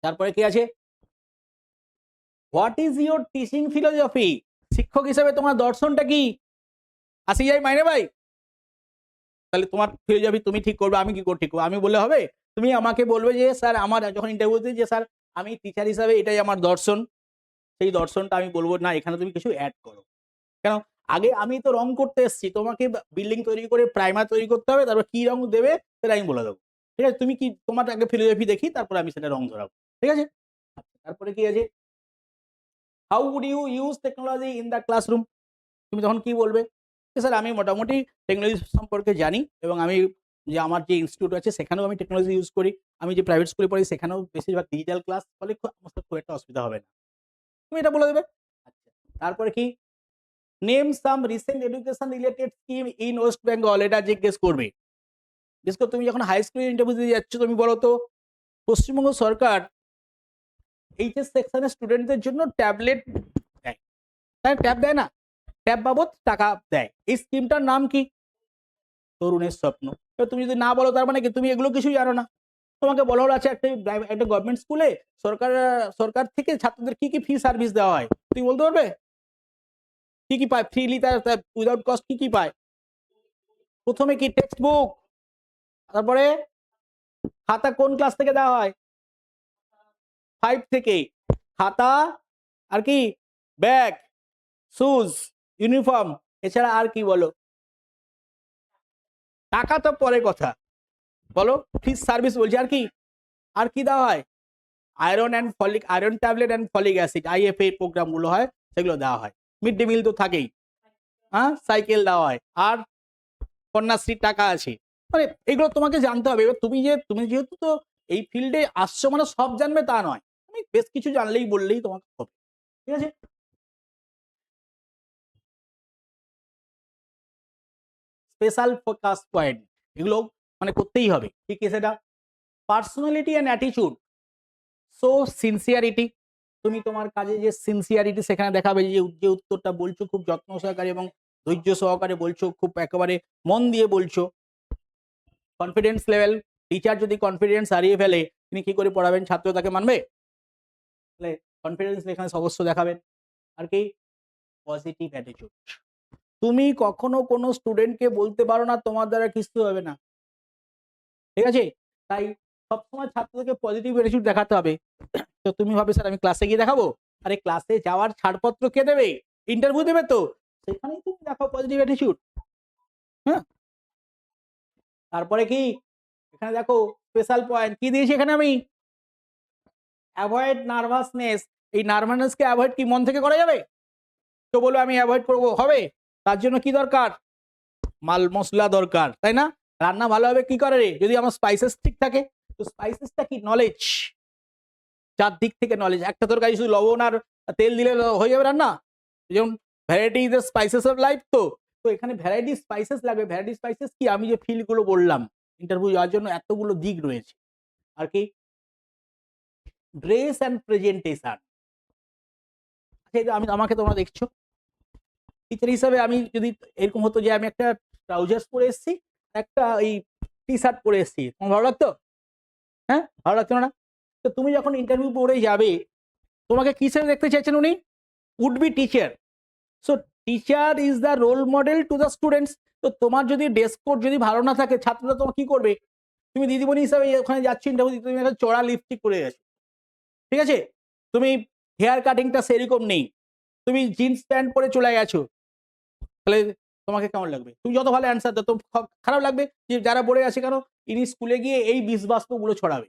তারপরে কি আছে, what is your teaching philosophy? শিক্ষক হিসেবে তোমার দর্শনটা কি? আসি যাই মাইনে ভাই। তাহলে তোমার ফিলোসফি তুমি ঠিক করবে, আমি কি করে ঠিক করবো? আমি বললে হবে? তুমি আমাকে বলবে যে স্যার আমার যখন ইন্টারভিউতে, যে স্যার আমি টিচার হিসাবে এটাই আমার দর্শন, সেই দর্শনটা আমি বলবো না, এখানে তুমি কিছু অ্যাড করো। কেন? আগে আমি তো রং করতে এসেছি, তোমাকে বিল্ডিং তৈরি করে প্রাইমার তৈরি করতে হবে, তারপর কি রং দেবে সেটা আমি বলে দেবো। ঠিক আছে? তুমি কি, তোমার আগে ফিলোসফি দেখি, তারপর আমি সেটা রং ধরাবো। ঠিক আছে? তারপরে কি আছে, how would you use technology in the classroom? তুমি তখন কি বলবে, স্যার আমি মোটামুটি টেকনোলজি সম্পর্কে জানি, এবং আমি যে আমার যে ইনস্টিটিউট আছে সেখানেও আমি টেকনোলজি ইউজ করি, আমি যে প্রাইভেট স্কুলে পড়ি সেখানেও বেশিরভাগ ডিজিটাল ক্লাস, ফলে আমার খুব একটা অসুবিধা হবে না। তুমি এটা বলে দেবে। আচ্ছা, তারপরে কি, name some recent education related scheme in West Bengal, এটা জিজ্ঞেস করবে। বিশেষ করে তুমি যখন হাই স্কুলের ইন্টারভিউ দিতে যাচ্ছ, তুমি বলো তো পশ্চিমবঙ্গ সরকার এইচএস সেকশনের স্টুডেন্টদের জন্য ট্যাবলেট দেয়, তাই ট্যাব দেয় না, ট্যাব বাবদ টাকা দেয়। এই স্কিমটার নাম কি? তরুণের স্বপ্ন। এবার তুমি যদি না বলো, তার মানে কি তুমি এগুলো কিছুই জানো না। তোমাকে বলা হলো আচ্ছা একটা গভর্নমেন্ট স্কুলে সরকার থেকে ছাত্রদের কি কি ফ্রি সার্ভিস দেওয়া হয়, তুমি বলতে পারবে? কি কি পায় ফ্রিলি, তার উইদাউট কস্ট কি কি পায়? প্রথমে কি টেক্সট বুক, তারপরে খাতা কোন ক্লাস থেকে দেওয়া হয়? 5 থেকে। খাতা, আর কি, ব্যাগ, শুজ, ইউনিফর্ম, এছাড়া আর কি বলো? টাকা তো পরে কথা, বলো ফ্রি সার্ভিস বলছি, আর কি, আর কি দেওয়া হয়? Iron tablet and folic acid, IFA programme গুলো হয়, সেগুলো দেওয়া হয়। মিড ডে মিল তো থাকেই, হ্যাঁ, সাইকেল দেওয়া হয়, আর কন্যাশ্রীর টাকা আছে। মানে এগুলো তোমাকে জানতে হবে। এবার তুমি যেহেতু তো এই ফিল্ডে আসছো, মানে সব জানবে তা নয়, তুমি বেশ কিছু জানলেই বললেই তোমাকে হবে। ঠিক আছে? স্পেশাল ফোকাস পয়েন্ট, এগুলো মানে করতেই হবে। ঠিক আছে, সেটা personality and attitude. So sincerity, তুমি তোমার কাজে যে সিনসিয়ারিটি সেখানে দেখাবে, যে যে উত্তরটা বলছো খুব যত্ন সহকারে এবং ধৈর্য সহকারে বলছো, খুব একেবারে মন দিয়ে বলছো। কনফিডেন্স লেভেল, টিচার যদি কনফিডেন্স হারিয়ে ফেলে তিনি কি করে পড়াবেন, ছাত্র তাকে মানবে? তাহলে কনফিডেন্স এখানে অবশ্য দেখাবেন। আর কি পজিটিভ অ্যাটিটিউড, তুমি কখনো কোনো স্টুডেন্টকে বলতে পারো না তোমার দ্বারা কিছু হবে না, ঠিক আছে? তাই সবসময় ছাত্রদেরকে পজিটিভ অ্যাটিটিউড দেখাতে হবে। তো তুমি ভাবে স্যার আমি ক্লাসে গিয়ে দেখাবো, আরে ক্লাসে যাওয়ার ছাড়পত্র কে দেবে? ইন্টারভিউ দেবে তো, সেখানেই তুমি দেখাও পজিটিভ অ্যাটিটিউড। হ্যাঁ, তারপরে কি এখানে দেখো স্পেশাল পয়েন্ট কি দিয়েছি এখানে আমি, অ্যাভয়েড নার্ভাসনেস। এই নার্ভাসনেসকে অ্যাভয়েড কি মন থেকে করা যাবে? তো বলো আমি অ্যাভয়েড করবো, হবে? তার জন্য কি দরকার? মাল মশলা দরকার, তাই না? রান্না ভালো হবে কি করে রে, যদি আমার স্পাইসেস ঠিক থাকে। তো স্পাইসেসটা কি নলেজ, চারদিক থেকে নলেজ। একটা তরকারি শুধু লবণ আর তেল দিলে হয়ে যাবে রান্না? যেমন variety is the spices of life. তো তো এখানে ভ্যারাইটি স্পাইসেস লাগবে। ভ্যারাইটি স্পাইসেস কি, আমি যে ফিল গুলো বললাম ইন্টারভিউ যাওয়ার জন্য এতগুলো দিক রয়েছে। আর কি ড্রেস অ্যান্ড প্রেজেন্টেশন। আমি আমাকে তোমরা দেখছো টিচার হিসাবে, আমি যদি এরকম হতো যে আমি একটা ট্রাউজার্স পরে এসেছি, একটা এই টি শার্ট পরে এসেছি, তোমার ভালো লাগতো? হ্যাঁ, ভালো লাগতো না? তো তুমি যখন ইন্টারভিউ পড়ে যাবে, তোমাকে কি হিসেবে দেখতে চাইছেন উনি? Would be teacher. So teacher is the role model to the students. তো তোমার যদি ড্রেস কোড যদি ভালো না থাকে, ছাত্ররা তোমার কি করবে? তুমি দিদিমণি হিসাবে ওখানে যাচ্ছ ইন্টারভিউ দিতে, তুমি একটা চড়া লিপস্টিক পরে গেছো, ঠিক আছে? তুমি হেয়ার কাটিংটা সেরকম নেই, তুমি জিন্স প্যান্ট পরে চলে গেছো, তাহলে তোমাকে কেমন লাগবে? তুমি যত ভালো অ্যান্সার দাও তো খারাপ লাগবে, যে যারা পড়ে আছে কেন ইনি স্কুলে গিয়ে এই বিষবাষ্পগুলো ছড়াবে।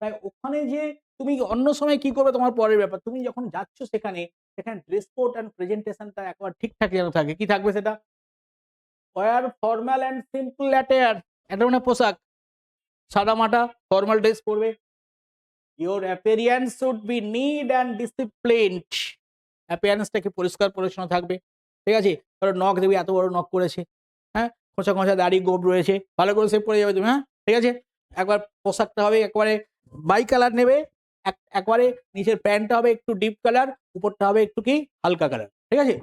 তাই ওখানে যে তুমি অন্য সময় কি করবে তোমার পরের ব্যাপার, তুমি যখন যাচ্ছ সেখানে, সেখানে ড্রেস কোড অ্যান্ড প্রেজেন্টেশনটা একবার ঠিকঠাক যেন থাকে। কি থাকবে সেটা? Wear formal and simple attire, একটা মানে পোশাক সাদা মাটা ফর্মাল ড্রেস পরবে। Your appearance should be neat and disciplined, অ্যাপিয়ারেন্সটা কি পরিষ্কার পরিচ্ছন্ন থাকবে, ঠিক আছে? কারণ নখ দেবে এত বড় নখ করেছে, হ্যাঁ, খোঁচা খোঁচা দাড়ি গোপ রয়েছে, ভালো করে সেভ করে যাবে তুমি, হ্যাঁ, ঠিক আছে? একবার পোশাকটা হবে একবারে বাই কালার নেবে, একবারে নিচের প্যান্টটা হবে একটু ডিপ কালার, উপরটা হবে একটু কি হালকা কালার, ঠিক আছে?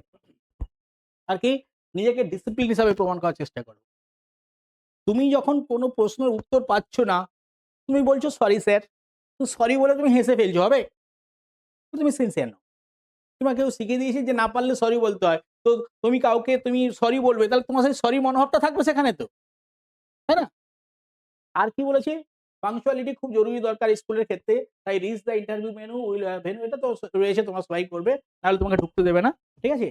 আর কি নিজেকে ডিসিপ্লিন হিসাবে প্রমাণ করার চেষ্টা করো। তুমি যখন কোনো প্রশ্নের উত্তর পাচ্ছ না, তুমি বলছো সরি স্যার, তো সরি বলে তুমি হেসে ফেলছো, হবে? তুমি সিনসিয়ার নও। তোমাকে কেউ শিখিয়ে দিয়েছে যে না পারলে সরি বলতে হয়, তো তুমি কাউকে তুমি সরি বলবে, তাহলে তোমার সেই সরি মনোভাবটা থাকবে সেখানে তো, তাই না? আর কি বলেছে? পাংচুয়ালিটি খুব জরুরি দরকার স্কুলের ক্ষেত্রে। তাই রিচ দ্য ইন্টারভিউ ভেন্যু, এটা তো রয়েছে, তোমরা সবাই করবে, নাহলে তোমাকে ঢুকতে দেবে না, ঠিক আছে?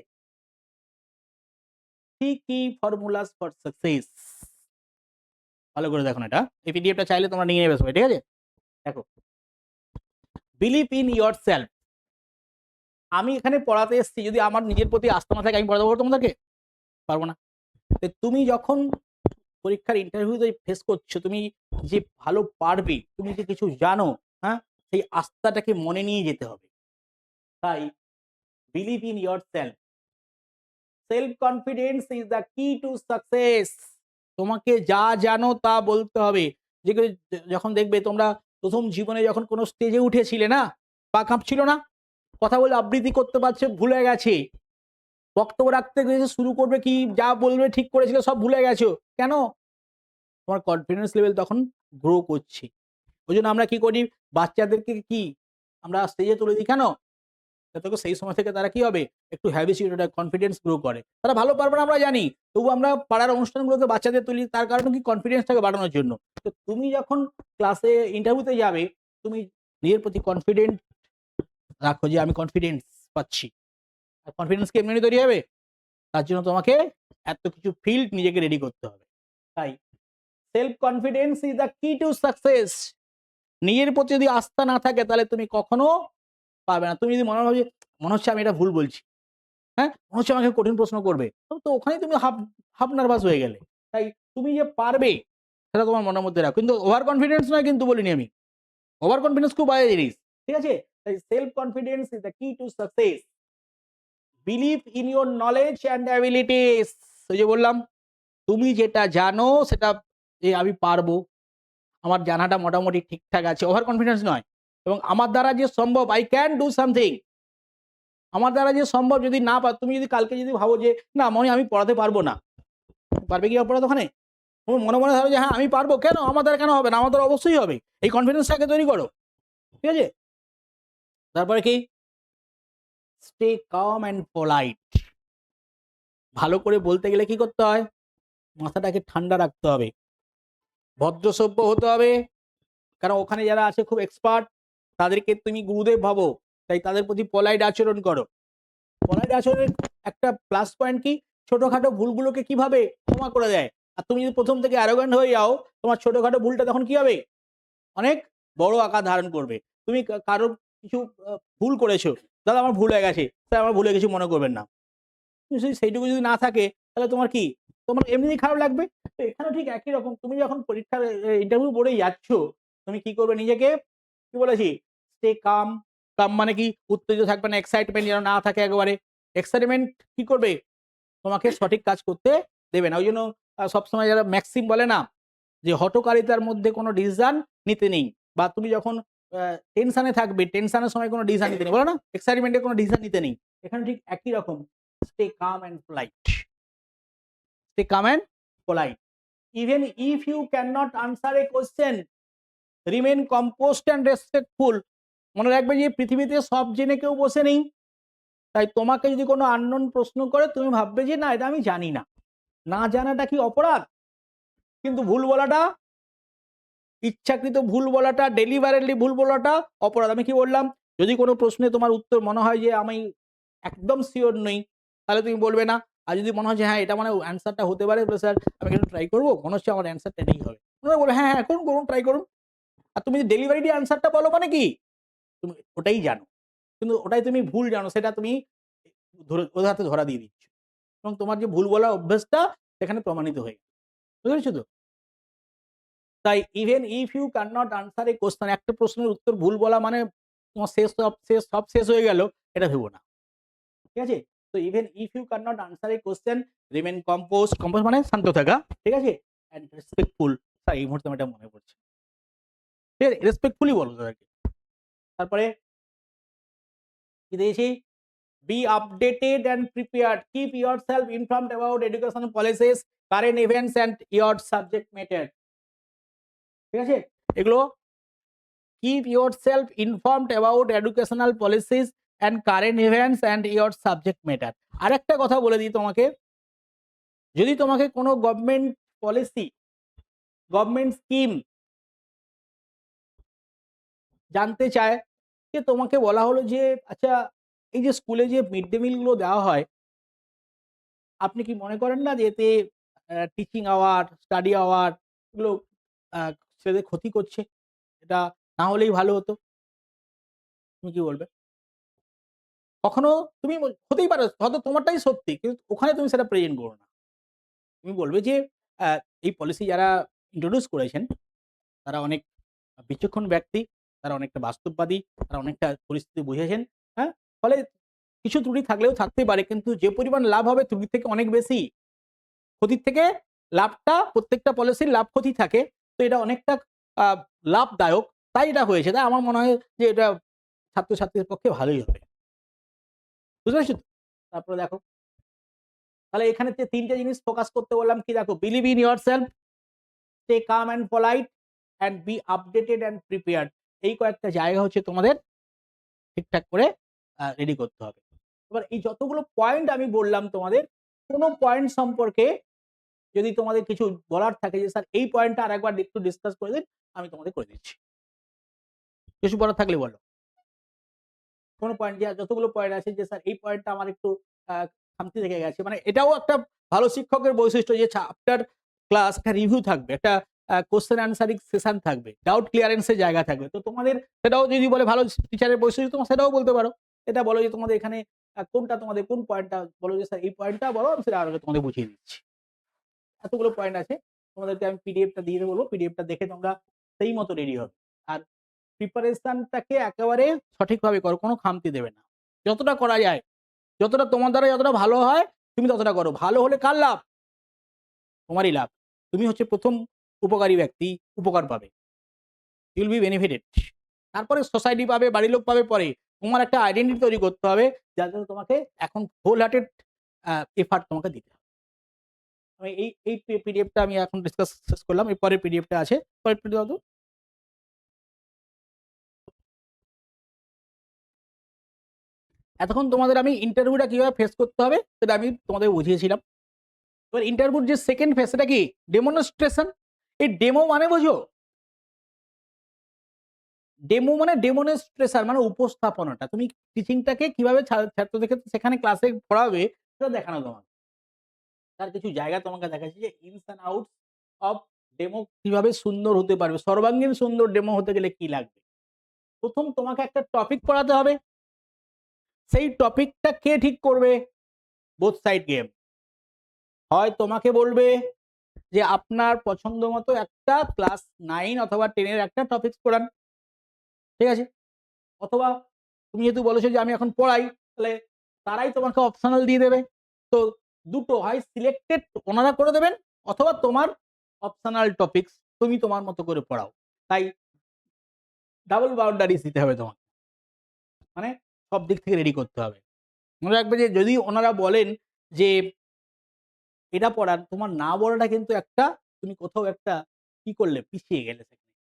কি ফর্মুলাস ফর সাকসেস, ভালো করে দেখো এটা। এই পিডিএফটা চাইলে তোমরা নিয়ে নেবে সবাই, ঠিক আছে? দেখো, বিলিভ ইন ইয়োর সেলফ। আমি এখানে পড়াতে এসেছি, যদি আমার নিজের প্রতি আস্থা না থাকে আমি পড়াতে পারবো তোমাদেরকে? পারবো না। তুমি যখন পরীক্ষার ইন্টারভিউতে ফেস করছো, তুমি যে ভালো পারবে, তুমি যে কিছু জানো, হ্যাঁ, সেই আস্থাটাকে মনে নিয়ে যেতে হবে। তাই believe in your self. Self confidence is the কি টু সাকসেস। তোমাকে যা জানো তা বলতে হবে। যে যখন দেখবে তোমরা প্রথম জীবনে যখন কোনো স্টেজে উঠেছিলে না, পা কাঁপছিল না, কথা বলে আবৃত্তি করতে পারছে, ভুলে গেছে, বক্তব্য রাখতে গেছে শুরু করবে কি যা বলবে ঠিক করেছিল সব ভুলে গেছো, কেন? তোমার কনফিডেন্স লেভেল তখন গ্রো করছে। ওই জন্য আমরা কি করি, বাচ্চাদেরকে কি আমরা স্টেজে তুলে দিই কেন? যাতে সেই সময় থেকে তারা কি হবে, একটু হ্যাবিচুয়েটেড, কনফিডেন্স গ্রো করে। তারা ভালো পারবে না আমরা জানি, তবু আমরা পাড়ার অনুষ্ঠানগুলোতে বাচ্চাদের তুলি, তার কারণ কি কনফিডেন্সটাকে বাড়ানোর জন্য। তো তুমি যখন ক্লাসে ইন্টারভিউতে যাবে, তুমি নিজের প্রতি কনফিডেন্ট রাখো যে আমি কনফিডেন্স পাচ্ছি। আর কনফিডেন্স কি এমনি তৈরি হবে? তার জন্য তোমাকে এত কিছু ফিল্ড নিজেকে রেডি করতে হবে। তাই সেলফ কনফিডেন্স ইজ দ্য কি টু সাকসেস। নিজের প্রতি যদি আস্থা না থাকে তাহলে তুমি কখনো পারবে না। তুমি যদি মনে হচ্ছে আমি এটা ভুল বলছি, হ্যাঁ, মনে হচ্ছে আমাকে কঠিন প্রশ্ন করবে, তো ওখানেই তুমি হাফ হাফ নার্ভাস হয়ে গেলে। তাই তুমি যে পারবে সেটা তোমার মনের মধ্যে রাখো, কিন্তু ওভার কনফিডেন্স নয়, কিন্তু বলিনি আমি, ওভার কনফিডেন্স খুব বাজে জিনিস, ঠিক আছে? তাই সেলফ কনফিডেন্স ইজ দ্য কি to success. Believe in your knowledge and abilities. ওই যে বললাম, তুমি যেটা জানো সেটা যে আমি পারবো, আমার জানাটা মোটামুটি ঠিকঠাক আছে, ওভার কনফিডেন্স নয়, এবং আমার দ্বারা যে সম্ভব, আই ক্যান ডু সামথিং, আমার দ্বারা যে সম্ভব। যদি না পার, তুমি যদি কালকে যদি ভাবো যে না মনে আমি পড়াতে পারবো না, পারবে কি পড়াতে ওখানে? তুমি মনে মনে ভাবো যে হ্যাঁ আমি পারবো, কেন আমার দ্বারা কেন হবে না, আমার দ্বারা অবশ্যই হবে। এই কনফিডেন্সটাকে তৈরি করো, ঠিক আছে? তারপরে কি, স্টে কাম অ্যান্ড পোলাইট। ভালো করে বলতে গেলে কি করতে হয়, মাথাটাকে ঠান্ডা রাখতে হবে, ভদ্রসভ্য হতে হবে, কারণ ওখানে যারা আছে খুব এক্সপার্ট, তাদেরকে তুমি গুরুদেব ভাবো, তাই তাদের প্রতি পলাইট আচরণ করো। পলাইট আচরণের একটা প্লাস পয়েন্ট কি, ছোটখাটো ভুলগুলোকে কিভাবে ক্ষমা করে দেয়। আর তুমি যদি প্রথম থেকে অ্যারোগ্যান্ট হয়ে যাও, তোমার ছোটখাটো ভুলটা তখন কি হবে, অনেক বড় আকার ধারণ করবে। তুমি কারোর কিছু ভুল করেছো, দাদা আমার ভুল হয়ে গেছে, স্যার আমার ভুল হয়ে গেছে, মনে করবেন না, সেইটুকু যদি না থাকে তাহলে তোমার কি, তোমার এমনিই খারাপ লাগবে। তো এখানেও ঠিক একই রকম, তুমি যখন পরীক্ষার ইন্টারভিউ বোর্ডে যাচ্ছ, তুমি কি করবে, নিজেকে কি বলেছি, স্টে কাম। কাম মানে কি, উত্তেজিত থাকবে না, এক্সাইটমেন্ট যেন না থাকে একেবারে। এক্সাইটমেন্ট কি করবে, তোমাকে সঠিক কাজ করতে দেবে না। ওই জন্য সবসময় যারা ম্যাক্সিম বলে না যে হঠকারিতার মধ্যে কোনো ডিসিশন নিতে নেই, বা তুমি যখন টেনশনে থাকবে, টেনশনের সময় কোনো ডিসিশন নিতে নেই, বলো না এক্সাইটমেন্টে কোনো ডিসিশন নিতে নেই। এখানে ঠিক একই রকম, stay calm and polite, stay calm and polite. Even if you can not answer a question, remain composed and respectful. মনে রাখবে যে পৃথিবীতে সব জেনে কেউ বসে নেই, তাই তোমাকে যদি কোনো আননোন প্রশ্ন করে, তুমি ভাববে যে না এটা আমি জানি না। না জানাটা কি অপরাধ? কিন্তু ভুল বলাটা, ইচ্ছাকৃত ভুল বলাটা, ডেলিভারেটলি ভুল বলাটা অপরাধ। আমি কি বললাম, যদি কোনো প্রশ্নে তোমার উত্তর মনে হয় যে আমি একদম শিওর নই, তাহলে তুমি বলবে না। আর যদি মনে হয় যে হ্যাঁ এটা মানে অ্যান্সারটা হতে পারে, স্যার আমি একটু ট্রাই করবো, মনে হচ্ছে আমার অ্যান্সারটা এটাই হবে, বলবে হ্যাঁ হ্যাঁ করুন করুন ট্রাই করুন। আর তুমি ডেলিভারি অ্যান্সারটা বলো মানে কি, তুমি ওটাই জানো, কিন্তু ওটাই তুমি ভুল জানো, সেটা তুমি ওদের হাতে ধরা দিয়ে দিচ্ছ, এবং তোমার যে ভুল বলা অভ্যাসটা সেখানে প্রমাণিত হয়ে গেছে। বুঝতে পেরেছো তো? তাই even if you can not answer a question, একটা প্রশ্নের উত্তর ভুল বলা মানে তোমার সব শেষ হয়ে গেল, এটা ভেবো না, ঠিক আছে? তো even if you can not answer a question, remain compose মানে শান্ত থাকা, ঠিক আছে, এন্ড রেসপেক্টফুল। এই মুহূর্তে আমার এটা মনে পড়ছে, ঠিক আছে, রেসপেক্টফুলি বলো তাদেরকে। তারপরে কি দিয়েছি, be updated and prepared, keep yourself informed about educational policies, current events and your subject matter, ঠিক আছে, এগুলো keep yourself informed about educational policies and current events and your subject matter। আরেকটা কথা বলে দিই তোমাকে, যদি তোমাকে কোনো গভর্নমেন্ট পলিসি, গভর্নমেন্ট স্কিম জানতে চায়, যে তোমাকে বলা হলো যে আচ্ছা এই যে স্কুলে যে মিড ডে মিল গুলো দেওয়া হয়, আপনি কি মনে করেন না যে এতে টিচিং আওয়ার, স্টাডি আওয়ার এগুলো ছেলেদের ক্ষতি করছে, এটা না হলেই ভালো হতো, তুমি কি বলবে? কখনো তুমি হতেই পারে হয়তো তোমারটাই সত্যি, কিন্তু ওখানে তুমি সেটা প্রেজেন্ট করো না। তুমি বলবে যে আ এই পলিসি যারা ইন্ট্রোডিউস করেছেন, তারা অনেক বিচক্ষণ ব্যক্তি, তারা অনেকটা বাস্তববাদী, তারা অনেকটা পরিস্থিতি বুঝেছেন, হ্যাঁ? ফলে কিছু ত্রুটি থাকলেও থাকতেই পারে, কিন্তু যে পরিমাণ লাভ হবে ত্রুটির থেকে অনেক বেশি। ক্ষতির থেকে লাভটা, প্রত্যেকটা পলিসির লাভ ক্ষতি থাকে। তো এটা অনেকটা আ লাভদায়ক। তাই এটা হয়েছে। তাই আমার মনে হয় যে এটা ছাত্রছাত্রীদের পক্ষে ভালোই হবে। বুঝতে পেরেছো তো? তারপরে দেখো, তাহলে এখানে যে ৩ টে জিনিস ফোকাস করতে বললাম, কি দেখো, believe in yourself, stay calm and polite and B updated and prepared. এই কয়েকটা জায়গা হচ্ছে তোমাদের ঠিকঠাক করে রেডি করতে হবে। এবার এই যতগুলো পয়েন্ট আমি বললাম তোমাদের, কোন পয়েন্ট সম্পর্কে যদি তোমাদের কিছু বলার থাকে যে স্যার এই পয়েন্টটা আরেকবার একটু ডিসকাস করে দিন, আমি তোমাদের করে দিচ্ছি। কিছু বলার থাকলে বলো। কোন পয়েন্ট, যে যতগুলো পয়েন্ট আছে যে স্যার এই পয়েন্টটা আমার একটু আ খামতি থেকে গেছে। মানে এটাও একটা ভালো শিক্ষকের বৈশিষ্ট্য যে আফটার ক্লাস একটা রিভিউ থাকবে, একটা কোয়েশ্চেন অ্যানসারিং সেশন থাকবে, ডাউট ক্লিয়ারেন্স এর জায়গা থাকবে। তো তোমাদের সেটাও যদি বলে ভালো টিচারের বৈশিষ্ট্য, তোমরা সেটাও বলতে পারো। এটা বলো যে তোমাদের এখানে কোনটা, তোমাদের কোন পয়েন্টটা বলো যে স্যার এই পয়েন্টটা বলো, আমি সেটা আরো তোমাদের বুঝিয়ে দিচ্ছি। এতগুলো পয়েন্ট আছে, তোমাদেরকে আমি পিডিএফটা দিয়ে দেবো, পিডিএফটা দেখে তোমরা সেই মতো রেডি হবে। আর প্রিপারেশনটাকে একেবারে সঠিকভাবে করো, কোনো খামতি দেবে না। যতটা করা যায়, যতটা তোমার দ্বারা যতটা ভালো হয় তুমি ততটা করো। ভালো হলে কার লাভ? তোমারই লাভ। তুমি হচ্ছে ১ম উপকারী ব্যক্তি উপকার পাবে, ইউ উইল বি বেনিফিটেড। তারপরে সোসাইটি পাবে, বাড়ির লোক পাবে পরে। তোমার একটা আইডেন্টিটি তৈরি করতে হবে, যার জন্য তোমাকে এখন হোল হার্টেড এফার্ট তোমাকে দিতে হবে। আমি এই পিডিএফটা আমি এখন ডিসকাস শেষ করলাম, এই পরের পিডিএফটা আছে, পরের পিডিএফ দাও। এতক্ষণ তোমাদের আমি ইন্টারভিউটা কিভাবে ফেস করতে হবে সেটা আমি তোমাদের বুঝিয়েছিলাম। এবার ইন্টারভিউর যে সেকেন্ড ফেজ সেটা কি ডেমনস্ট্রেশন। এই ডেমো মানে বোঝো, ডেমো মানে ডেমনস্ট্রেশন মানে উপস্থাপনাটা, তুমি টিচিংটাকে কিভাবে ছাত্রদেরকে সেখানে ক্লাসে পড়াবে সেটা দেখানো তোমার। তার কিছু জায়গা তোমাকে দেখাচ্ছি যে ইনস অ্যান্ড আউটস অফ ডেমো কিভাবে সুন্দর হতে পারবে, সর্বাঙ্গীন সুন্দর ডেমো হতে গেলে কি লাগবে। প্রথম তোমাকে একটা টপিক পড়াতে হবে, সেই টপিকটা কে ঠিক করবে, বোথ সাইড গেম। হয় তোমাকে বলবে যে আপনার পছন্দ মতো একটা ক্লাস 9 অথবা 10 একটা টপিক পড়ান, ঠিক আছে, অথবা তুমি যেহেতু বলেছো যে আমি এখন পড়াই, তাহলে তারাই তোমাকে অপশনাল দিয়ে দেবে। তো দুটো হয় সিলেক্টেড ওনারা করে দেবেন, অথবা তোমার অপশনাল টপিকস তুমি তোমার মতো করে পড়াও। তাই ডাবল বাউন্ডারিজ দিতে হবে তোমাকে, মানে সব দিক থেকে রেডি করতে হবে। মনে রাখবে যে যদি ওনারা বলেন যে এটা পড়ান, তোমার না বলাটা কিন্তু একটা তুমি কোথাও একটা কি করলে পিছিয়ে গেলে সেখানে,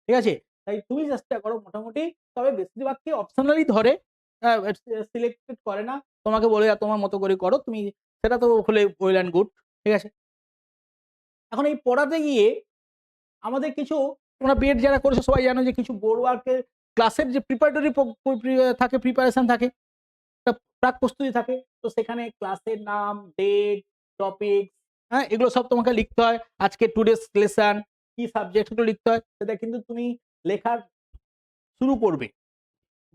ঠিক আছে। তাই তুমি চেষ্টা করো মোটামুটি, তবে বেশিরভাগকে অপশনালি ধরে, সিলেক্টেড করে না, তোমাকে বলে তোমার মতো করে করো তুমি, সেটা তো হলে ওয়েল অ্যান্ড গুড, ঠিক আছে। এখন এই পড়াতে গিয়ে আমাদের কিছু, তোমরা বিএড যারা করেছো সবাই জানো যে কিছু বোর্ড ওয়ার্কের ক্লাসের যে প্রিপারেটরি থাকে, প্রিপারেশন থাকে, প্রাক প্রস্তুতি থাকে, তো সেখানে ক্লাসের নাম, ডেট, টপিক, হ্যাঁ, এগুলো সব তোমাকে লিখতে হয়। আজকে টুডেস লেসন কি সাবজেক্ট গুলো লিখতে হয়, সেটা কিন্তু তুমি লেখার শুরু করবে,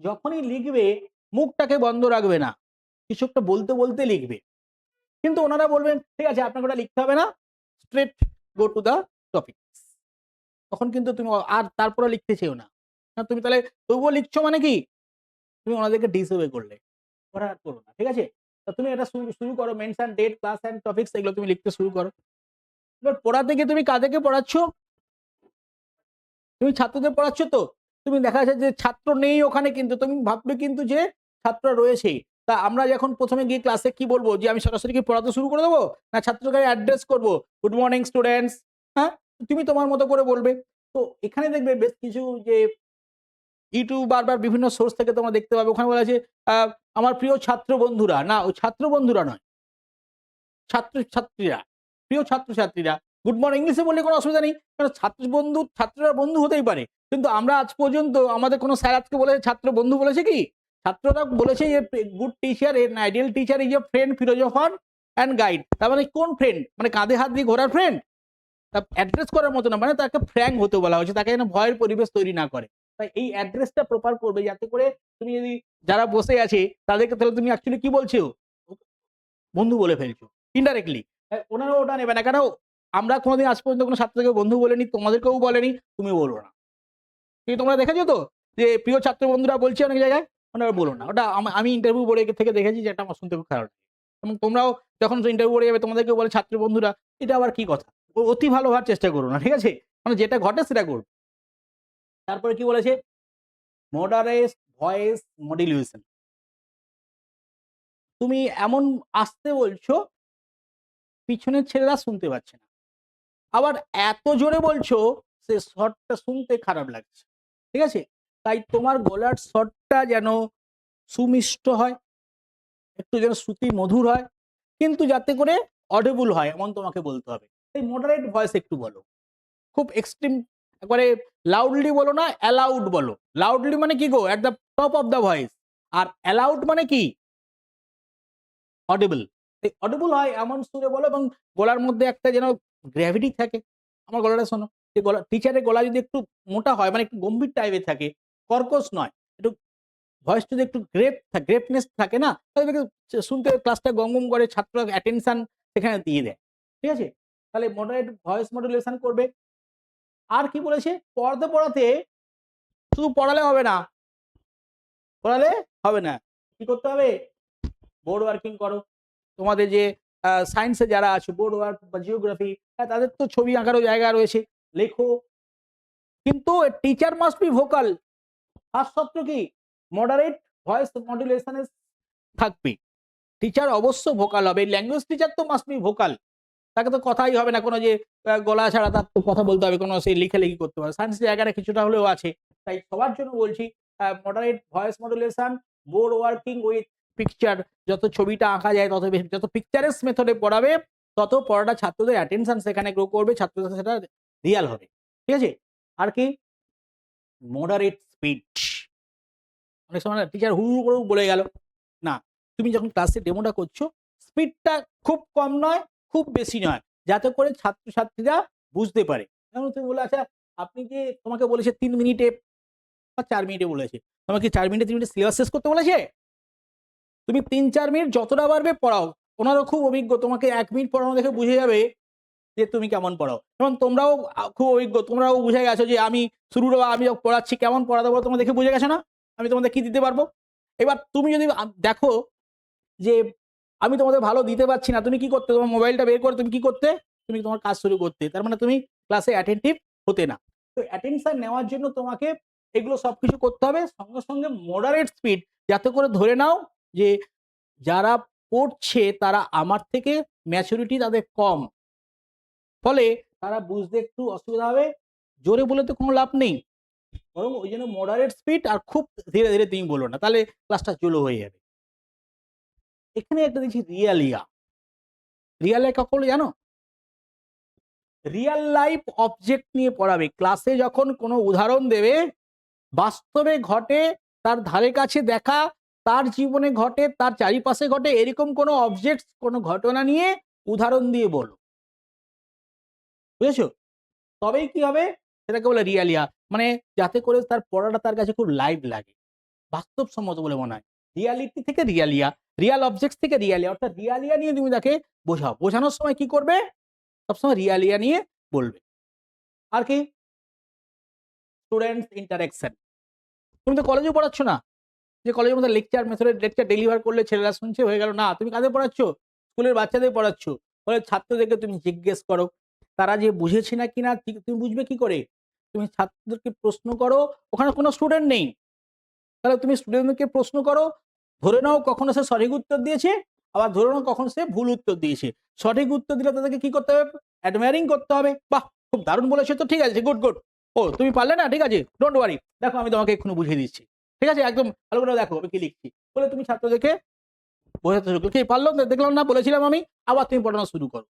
যখনই লিখবে মুখটাকে বন্ধ রাখবে না, কিছু একটা বলতে বলতে লিখবে। কিন্তু ওনারা বলবেন ঠিক আছে আপনাকে ওটা লিখতে হবে না, straight go to the topic, তখন কিন্তু তুমি আর তারপরে লিখতে চেও না। তুমি তাহলে তবুও লিখছো মানে কি, তুমি ওনাদেরকে ডিসওবে করলে, ওরা আর করো না, ঠিক আছে। তো তুমি এটা শুরু করো, mention date, class and topics, এগুলো তুমি লিখতে শুরু করো। এবার পড়াতে গিয়ে তুমি কাদেরকে পড়াচ্ছ, তুমি ছাত্রদের পড়াচ্ছ, তো তুমি দেখা যাচ্ছে যে ছাত্র নেই ওখানে, কিন্তু তুমি ভাববে কিন্তু যে ছাত্র রয়েছে। তা আমরা যখন প্রথমে গিয়ে ক্লাসে কি বলবো, যে আমি সরাসরি কি পড়াতে শুরু করে দেবো, না ছাত্রকে অ্যাড্রেস করবো, গুড মর্নিং স্টুডেন্টস, হ্যাঁ, তুমি তোমার মতো করে বলবে। তো এখানে দেখবে বেশ কিছু যে ইউটিউব বারবার বিভিন্ন সোর্স থেকে তোমরা দেখতে পাবে, ওখানে বলা আছে আমার প্রিয় ছাত্র বন্ধুরা, না ওই ছাত্র বন্ধুরা নয়, ছাত্রছাত্রীরা, প্রিয় ছাত্রছাত্রীরা। গুড মর্নিং ইংলিশে বললে কোনো অসুবিধা নেই, কারণ ছাত্র বন্ধু, ছাত্ররা বন্ধু হতেই পারে। কিন্তু আমরা আজ পর্যন্ত আমাদের কোনো স্যার আজকে বলে ছাত্র বন্ধু বলেছে কি? ছাত্ররা বলেছে যে good teacher N ideal teacher is a friend philosopher and guide. তার মানে কোন ফ্রেন্ড, মানে কাঁধে হাত দিয়ে ঘোরার ফ্রেন্ড, তা অ্যাড্রেস করার মতো না, মানে তাকে ফ্র্যাঙ্ক হতে বলা হয়েছে, তাকে যেন ভয়ের পরিবেশ তৈরি না করে। তাই এই অ্যাড্রেসটা প্রপার করবে, যাতে করে তুমি যদি যারা বসে আছে তাদেরকে, তাহলে তুমি অ্যাকচুয়ালি কি বলছো, বন্ধু বলে ফেলছো ইনডাইরেক্টলি। ওনারা ওটা নেবে না, কেন আমরা কোনোদিন আজ পর্যন্ত কোনো ছাত্রকে বন্ধু বলেনি, তোমাদেরকেও বলেনি, তুমি বলো না। কিন্তু তোমরা দেখেছো তো যে প্রিয় ছাত্র বন্ধুরা বলছে অনেক জায়গায়, ওনারা বলো না। ওটা আমি ইন্টারভিউ বোর্ডে থেকে দেখেছি, যেটা আমার শুনতে খুব খারাপ লাগে। এবং তোমরাও যখন ইন্টারভিউ বোর্ডে যাবে তোমাদেরকে বলে ছাত্র বন্ধুরা, এটা আবার কি কথা, অতি ভালো হওয়ার চেষ্টা করো না, ঠিক আছে, মানে যেটা ঘটে সেটা করো। তারপরে কি বলেছে, মডারেট ভয়েস মডুলেশন, তুমি এমন আসতে বলছো পিছনের ছেলেরা শুনতে পাচ্ছে না, আবার এত জোরে বলছো সে শটটা শুনতে খারাপ লাগছে, ঠিক আছে। তাই তোমার গলার শটটা যেন সুমিষ্ট হয়, একটু যেন শ্রুতি মধুর হয়, কিন্তু যাতে করে অডিবল হয় এমন তোমাকে বলতে হবে। এই মডারেট ভয়েস একটু বলো, খুব এক্সট্রিম একবারে লাউডলি বলো না, অ্যালাউড বলো। লাউডলি মানে কি গো, at the top of the voice, আর অ্যালাউড মানে কি অডিবল। এই অডিবল হয় এমন সুরে বলো, এবং গলার মধ্যে একটা যেন গ্র্যাভিটি থাকে। আমার গলাটা শোনো, যে গলা, টিচারের গলা যদি একটু মোটা হয়, মানে একটু গম্ভীর টাইপের থাকে, কর্কশ নয়, একটু ভয়েস যদি একটু গ্রেপনেস থাকে না, তাহলে শুনতে ক্লাসটা গমগম করে, ছাত্র অ্যাটেনশন সেখানে দিয়ে দেয়, ঠিক আছে। তাহলে মডারেট ভয়েস মডুলেশন করবে। আর কি বলেছে, পড়াতে পড়াতে শুধু পড়ালে হবে না, পড়ালে হবে না, কি করতে হবে, বোর্ড ওয়ার্কিং করো। তোমাদের যে সায়েন্সে যারা আছে, বোর্ড ওয়ার্ক বা জিওগ্রাফি, তাদের তো ছবি আঁকারও জায়গা রয়েছে, লেখো। কিন্তু teacher must B vocal. First শর্ত কি? মডারেট ভয়েস মডুলেশনে থাকবে। টিচার অবশ্য ভোকাল হবে। ল্যাঙ্গুয়েজ টিচার তো মাস্ট বি ভোকাল, তাকে তো কথাই হবে না কোনো যে গলা ছাড়া, তার তো কথা বলতে হবে, কোনো সে লেখালেখি করতে পারে। সায়েন্স জায়গাটা কিছুটা হলেও আছে। তাই সবার জন্য বলছি moderate voice modulation, board working with picture. যত ছবিটা আঁকা যায় তত বেশি, যত পিকচারেস মেথডে পড়াবে তত পড়াটা ছাত্রদের অ্যাটেনশন সেখানে গ্রো করবে, ছাত্রদের সেটা রিয়াল হবে। ঠিক আছে? আর কি? Moderate speed. অনেক সময় টিচার হু হু করে বলে গেল না, তুমি যখন ক্লাসে ডেমোটা করছো স্পিডটা খুব কম নয়, খুব বেশি নয়, যাতে করে ছাত্রছাত্রীরা বুঝতে পারে। যেমন তুমি বলে, আচ্ছা আপনি যে, তোমাকে বলেছে 3 মিনিটে বা 4 মিনিটে বলেছে, তোমাকে 4 মিনিটে 3 মিনিটে সিলেবাস শেষ করতে বলেছে, তুমি 3-4 মিনিট যতটা পারবে পড়াও। ওনারও খুব অভিজ্ঞ, তোমাকে 1 মিনিট পড়ানো দেখে বুঝে যাবে যে তুমি কেমন পড়াও। যেমন তোমরাও খুব অভিজ্ঞ, তোমরাও বুঝে গেছো যে আমি শুরুর আমি যখন পড়াচ্ছি কেমন পড়াতে পারবো, তোমরা দেখে বুঝে গেছো না আমি তোমাদের কি দিতে পারবো। এবার তুমি যদি দেখো যে আমি তোমাদের ভালো দিতে পারছি না, তুমি কি করতে? তোমার মোবাইলটা বের করে তুমি কি করতে? তুমি তোমার কাজ শুরু করতে। তার মানে তুমি ক্লাসে অ্যাটেন্টিভ হতে না। তো অ্যাটেনশন নেওয়ার জন্য তোমাকে এগুলো সবকিছু করতে হবে, সঙ্গে সঙ্গে মডারেট স্পিড, যাতে করে ধরে নাও যে যারা পড়ছে তারা আমার থেকে ম্যাচুরিটি তাদের কম, ফলে তারা বুঝতে একটু অসুবিধা হবে। জোরে বলে তো কোনো লাভ নেই, বরং ওই জন্য মডারেট স্পিড, আর খুব ধীরে ধীরে তুমি বলো না, তাহলে ক্লাসটা চলো হয়ে যাবে। এখানে একটা দেখছি রিয়ালিয়া। রিয়ালিয়া কাকে বলে জানো? রিয়েল লাইফ অবজেক্ট নিয়ে পড়াবে। ক্লাসে যখন কোনো উদাহরণ দেবে, বাস্তবে ঘটে, তার ধারে কাছে দেখা, তার জীবনে ঘটে, তার চারিপাশে ঘটে, এরকম কোনো অবজেক্ট, কোনো ঘটনা নিয়ে উদাহরণ দিয়ে বলো। বুঝেছো? তবেই কি হবে, সেটাকে বলে রিয়ালিয়া। মানে যাতে করে তার পড়াটা তার কাছে খুব লাইভ লাগে, বাস্তবসম্মত বলে মনে হয়। রিয়ালিটি থেকে রিয়ালিয়া, রিয়াল অবজেক্ট থেকে রিয়ালিয়া, অর্থাৎ রিয়ালিয়া নিয়ে তুমি তাকে বোঝাও। বোঝানোর সময় কি করবে? সবসময় রিয়ালিয়া নিয়ে বলবে। আর কি? Students interaction. তুমি তো কলেজেও পড়াচ্ছ না যে কলেজের মধ্যে লেকচার মেথডে লেকচার ডেলিভার করলে ছেলেরা শুনছে হয়ে গেল, না, তুমি কাদের পড়াচ্ছ? স্কুলের বাচ্চাদের পড়াচ্ছ। ফলে ছাত্রদেরকে তুমি জিজ্ঞেস করো, তারা যে বুঝেছে না কিনা তুমি বুঝবে কি করে? তুমি ছাত্রদেরকে প্রশ্ন করো, ওখানে কোনো স্টুডেন্ট নেই, তাহলে তুমি স্টুডেন্টদেরকে প্রশ্ন করো, ধরে নাও কখনো সে সঠিক উত্তর দিয়েছে, আবার ধরে নাও কখনো সে ভুল উত্তর দিয়েছে। সঠিক উত্তর দিলে তাদেরকে কি করতে হবে? অ্যাডমায়ারিং করতে হবে। বাহ, খুব দারুণ বলেছে তো, ঠিক আছে, গুড গুড। ও তুমি পারলে না, ঠিক আছে, ডোন্ট ওয়ারি, দেখো আমি তোমাকে এক্ষুনি বুঝিয়ে দিচ্ছি, ঠিক আছে, একদম ভালো করে দেখো আমি কি লিখছি, বলে তুমি ছাত্রদেরকে বোঝাতে শুরু করো। কি পারলো? দেখলাম না, বলেছিলাম আমি। আবার তুমি পড়ানো শুরু করো।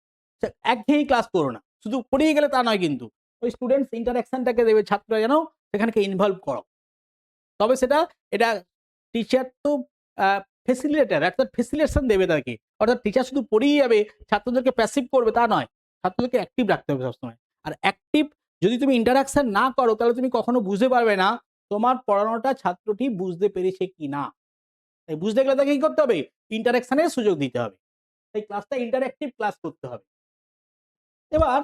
একঘেয়েই ক্লাস করো না, শুধু পড়িয়ে গেলে তা নয়, কিন্তু ওই স্টুডেন্টস ইন্টারাকশনটাকে দেবে, ছাত্ররা যেন সেখানকে ইনভলভ করো। তবে সেটা, এটা টিচার তো ফেসিলিটেটর, অর্থাৎ ফেসিলিটেশন দেবে তাকে। অর্থাৎ টিচার শুধু পড়িয়ে যাবে, ছাত্রদেরকে প্যাসিভ করবে তা নয়, ছাত্রদেরকে অ্যাক্টিভ রাখতে হবে সবসময়। আর অ্যাক্টিভ যদি তুমি ইন্টারাকশন না করো, তাহলে তুমি কখনো বুঝতে পারবে না তোমার পড়ানোটা ছাত্রটি বুঝতে পেরেছে কি না। তাই বুঝতে গেলে তাকে কি করতে হবে? ইন্টারাকশনের সুযোগ দিতে হবে। তাই ক্লাসটা ইন্টারঅ্যাক্টিভ ক্লাস করতে হবে। এবার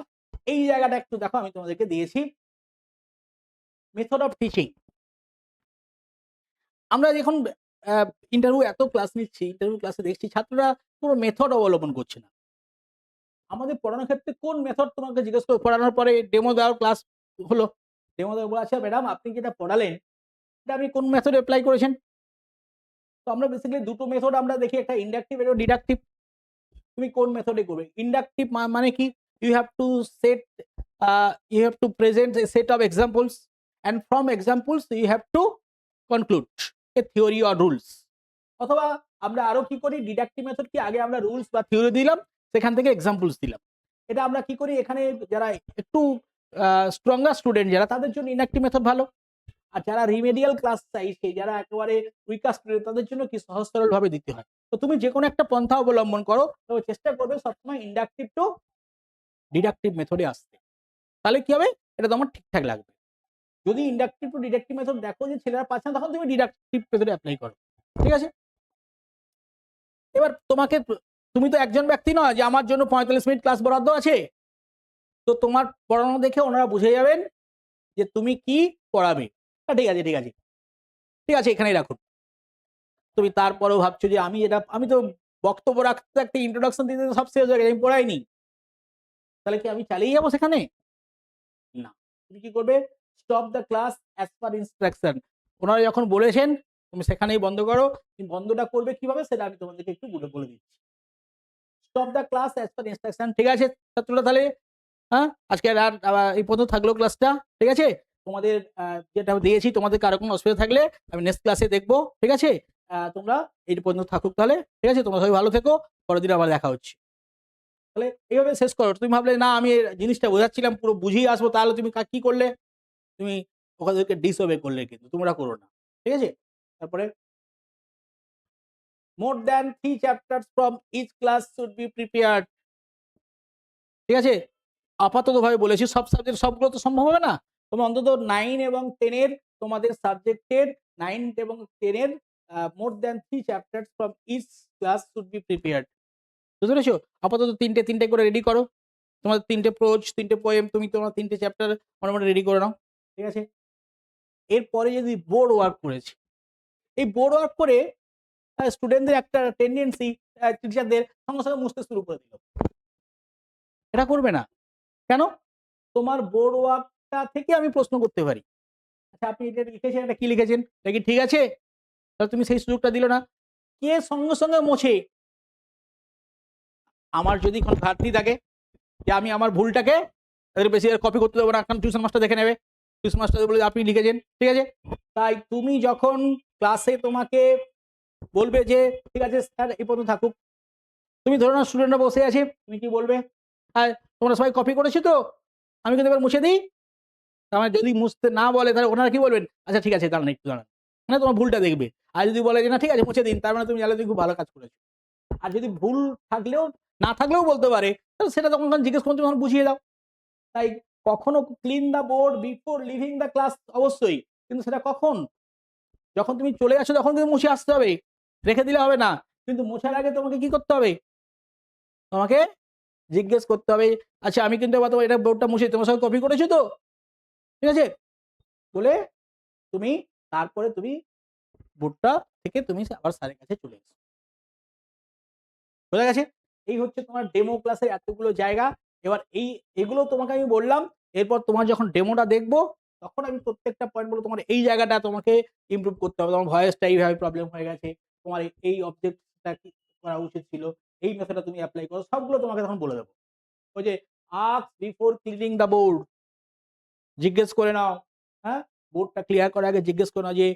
এই জায়গাটা একটু দেখো, আমি তোমাদেরকে দিয়েছি মেথড অফ টিচিং। আমরা যখন ইন্টারভিউ এত ক্লাস নিচ্ছি, ইন্টারভিউ ক্লাসে দেখছি ছাত্ররা কোনো মেথড অবলম্বন করছে না। আমাদের পড়ানোর ক্ষেত্রে কোন মেথড, তোমাকে জিজ্ঞেস করে পড়ানোর পরে ডেমো দেওয়ার ক্লাস হলো, ডেমো দেওয়ার পর, আচ্ছা ম্যাডাম আপনি যেটা পড়ালেন এটা আপনি কোন মেথড অ্যাপ্লাই করেছেন? তো আমরা বেসিক্যালি দুটো মেথড আমরা দেখি, একটা ইন্ডাকটিভ এবং ডিডাকটিভ। তুমি কোন মেথডে করবে? ইন্ডাকটিভ মানে কি? You have to set, you have to present a set of examples, and from examples you have to conclude a theory or rules. অথবা আমরা আরো কি করি, ডিডাকটিভ মেথড কি, আগে আমরা রুলস বা থিওরি দিলাম, সেখান থেকে এক্সাম্পলস দিলাম। এটা আমরা কি করি, এখানে যারা একটু স্ট্রঙ্গার স্টুডেন্ট যারা, তাদের জন্য ইনঅ্যাক্টিভ মেথড ভালো। আর যারা রিমেডিয়াল ক্লাস চাইছে, যারা একেবারে উইকার স্টুডেন্ট, তাদের জন্য কি সহজ সরল ভাবে দিতে হয়। তো তুমি যে কোনো একটা পন্থা অবলম্বন করো, তবে চেষ্টা করবে সবসময় ইন্ডাকটিভ টু ডিডাকটিভ মেথডে আসতে, তাহলে কি হবে, এটা তোমার ঠিকঠাক লাগবে। যদি ইন্ডাকটিভ টু ডিডাকটিভ মেথড দেখো যে ছেলেরা পাচ্ছে না, তখন তুমি ডিডাকটিভ মেথডে অ্যাপ্লাই করো। ঠিক আছে? এবার তোমাকে, তুমি তো একজন ব্যক্তি নয় যে আমার জন্য 45 মিনিট ক্লাস বরাদ্দ আছে। তো তোমার পড়ানো দেখে ওনারা বুঝে যাবেন যে তুমি কি পড়াবে। ঠিক আছে, ঠিক আছে, ঠিক আছে, এখানেই রাখুন। তুমি তারপরেও ভাবছো যে আমি তো বক্তব্য রাখতে একটা ইন্ট্রোডাকশন দিতে সব শেষ হয়ে গেছে, আমি পড়াইনি, তাহলে কি আমি চালিয়ে যাবো সেখানে? না, তুমি কি করবে? Stop the class as per instruction. ওনারা যখন বলেছেন তুমি সেখানেই বন্ধ করো। তুমি বন্ধটা করবে কিভাবে সেটা আমি তোমাদেরকে একটু বলে দিচ্ছি। Stop the class as per instruction. ঠিক আছে ছাত্ররা, তাহলে হ্যাঁ আজকে আর এই পর্যন্ত থাকলো ক্লাসটা। ঠিক আছে, তোমাদের যেটা দিয়েছি, তোমাদের কারো কোনো অসুবিধা থাকলে আমি নেক্সট ক্লাসে দেখবো। ঠিক আছে, তোমরা এই পর্যন্ত থাকুক তাহলে। ঠিক আছে, তোমরা সবাই ভালো থেকো, পরের দিন আবার দেখা হচ্ছে। তাহলে এইভাবে শেষ করো। তুমি ভাবলে না আমি জিনিসটা বোঝাচ্ছিলাম পুরো বুঝিয়ে আসবো, তাহলে তুমি কি করলে? তুমি ওখানকে ডিসওবে করলে, কিন্তু তোমরা করো না। ঠিক আছে, তারপরে more than 3 chapters from each class should be prepared. ঠিক আছে, আপাতত ভাবে বলেছি, সব সাবজেক্ট সবগুলো তো সম্ভব হবে না। তোমরা অন্তত 9 এবং 10 এর তোমাদের সাবজেক্টের 9 এবং 10 এর more than 3 chapters from each class should be prepared. বুঝতে পেরেছো? আপাতত তিনটে করে রেডি করো। তোমাদের 3টে প্রোজ, 3টে পোয়েম, তুমি তোমার 3টে চ্যাপ্টার মোটামুটি রেডি করে নাও। ঠিক আছে, এরপরে যদি বোর্ড ওয়ার্ক করেছি, এই বোর্ড ওয়ার্ক করে স্টুডেন্টদের একটা টেন্ডেন্সি টিচারদের সঙ্গে সঙ্গে মুছতে শুরু করে দিল। এটা করবে না কেন? তোমার বোর্ড ওয়ার্কটা থেকে আমি প্রশ্ন করতে পারি, আচ্ছা আপনি এটা লিখেছেন, এটা কি লিখেছেন, এটা কি ঠিক আছে? তাহলে তুমি সেই সুযোগটা দিল না। কে সঙ্গে সঙ্গে মোছে? আমার যদি কোনো ঘাটতি থাকে যে আমি আমার ভুলটাকে তাদের বেশি কপি করতে দেবো না, কারণ টিউশন মাস্টার দেখে নেবে। টিউশন মাস্টার বলে আপনি লিখেছেন, ঠিক আছে। তাই তুমি যখন ক্লাসে তোমাকে বলবে যে ঠিক আছে স্যার এই পর্যন্ত থাকুক, তুমি ধরো না স্টুডেন্টরা বসে আছে, তুমি কি বলবে? হ্যাঁ তোমরা সবাই কপি করেছো তো, আমি কিন্তু এবার মুছে দিই। তার মানে যদি মুছতে না বলে তাহলে ওনারা কি বলবেন? আচ্ছা ঠিক আছে দাঁড়ান একটু দাঁড়ান, মানে তোমার ভুলটা দেখবে। আর যদি বলে যে না ঠিক আছে মুছে দিন, তার মানে তুমি জানলে তুমি খুব ভালো কাজ করেছো। আর যদি ভুল থাকলেও না থাকলেও বলতে পারে, তাহলে সেটা তখন জিজ্ঞেস করতে তখন বুঝিয়ে দাও। তাই কখনো clean the board before living the class অবশ্যই, কিন্তু সেটা কখন? যখন তুমি চলে আসো তখন কিন্তু মুছে আসতে হবে, রেখে দিলে হবে না। কিন্তু মোছার আগে তোমাকে কি করতে হবে? তোমাকে জিজ্ঞেস করতে হবে, আচ্ছা আমি কিন্তু এবার তোমার এটা বোর্ডটা মুছে তোমার সঙ্গে কপি করেছো তো, ঠিক আছে বলে তুমি তারপরে তুমি বোর্ডটা থেকে তুমি আবার স্যারের কাছে চলে এসো। বোঝা গেছে? এই হচ্ছে তোমার ডেমো ক্লাসের এতগুলো জায়গা। এবার এগুলো তোমাকে আমি বললাম, এরপর তোমার যখন ডেমোটা দেখবো তখন আমি প্রত্যেকটা পয়েন্ট বলবো তোমার এই জায়গাটা তোমাকে ইমপ্রুভ করতে হবে। তোমার ভয়েসটা এইভাবে প্রবলেম হয়ে গেছে, তোমার এই অবজেক্টটা কি করা উচিত ছিল, এই মেথডটা তুমি অ্যাপ্লাই করো, সবগুলো তোমাকে তখন বলে দেবো। ওই যে ask before cleaning the board, জিজ্ঞেস করে নাও। হ্যাঁ, বোর্ডটা ক্লিয়ার করার আগে জিজ্ঞেস করে নাও যে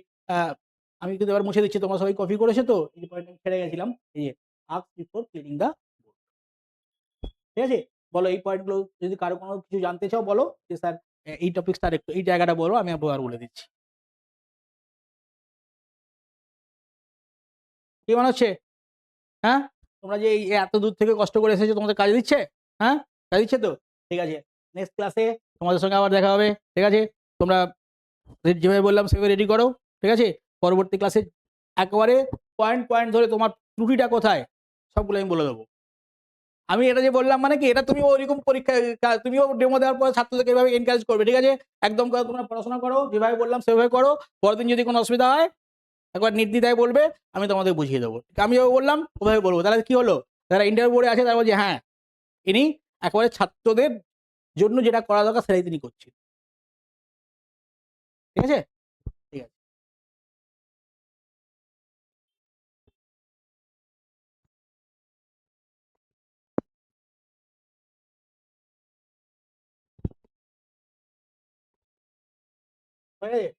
আমি কিন্তু এবার মুছে দিচ্ছি, তোমরা সবাই কপি করেছো তো, এই পয়েন্ট আমি ছেড়ে গেছিলাম, এই যে ask before cleaning the board. ঠিক আছে, বলো এই পয়েন্টগুলো যদি কারো কোনো কিছু জানতে চাও বলো যে স্যার এই টপিকটা একটু এই জায়গাটা বলো, আমি আবার বলে দিচ্ছি। কি মনে হচ্ছে? হ্যাঁ, তোমরা যে এই এত দূর থেকে কষ্ট করে এসেছো, তোমাদের কাজ দিচ্ছে? হ্যাঁ কাজ দিচ্ছে তো? ঠিক আছে, নেক্সট ক্লাসে তোমাদের সঙ্গে আবার দেখা হবে। ঠিক আছে, তোমরা যেভাবে বললাম সেভাবে রেডি করো। ঠিক আছে, পরবর্তী ক্লাসে একবারে পয়েন্ট পয়েন্ট ধরে তোমার ত্রুটিটা কোথায় সবগুলো আমি বলে দেবো। আমি এটা যে বললাম মানে কি, এটা তুমি ওইরকম পরীক্ষা তুমিও ডেমো দেওয়ার পরে ছাত্রদেরকে এভাবে এনকারেজ করবে। ঠিক আছে, একদম তোমরা পড়াশোনা করো, যেভাবে বললাম সেভাবে করো। পরের দিন যদি কোনো অসুবিধা হয় একবার নির্দ্বিধায় বলবে, আমি তোমাদের বুঝিয়ে দেবো। আমি যেভাবে বললাম ওভাবে বলবো, তাহলে কি হলো? যারা ইন্টারভিউ বোর্ডে আছে তারা বলছে হ্যাঁ ইনি একেবারে ছাত্রদের জন্য যেটা করা দরকার সেটাই তিনি করছেন। ঠিক আছে, ঠিক আছে। হয়ে গেছে?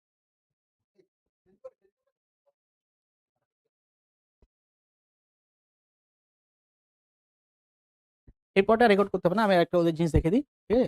এরপরটা রেকর্ড করতে হবে না, আমি একটা ওদের জিনিস দেখে দিই। ঠিক আছে।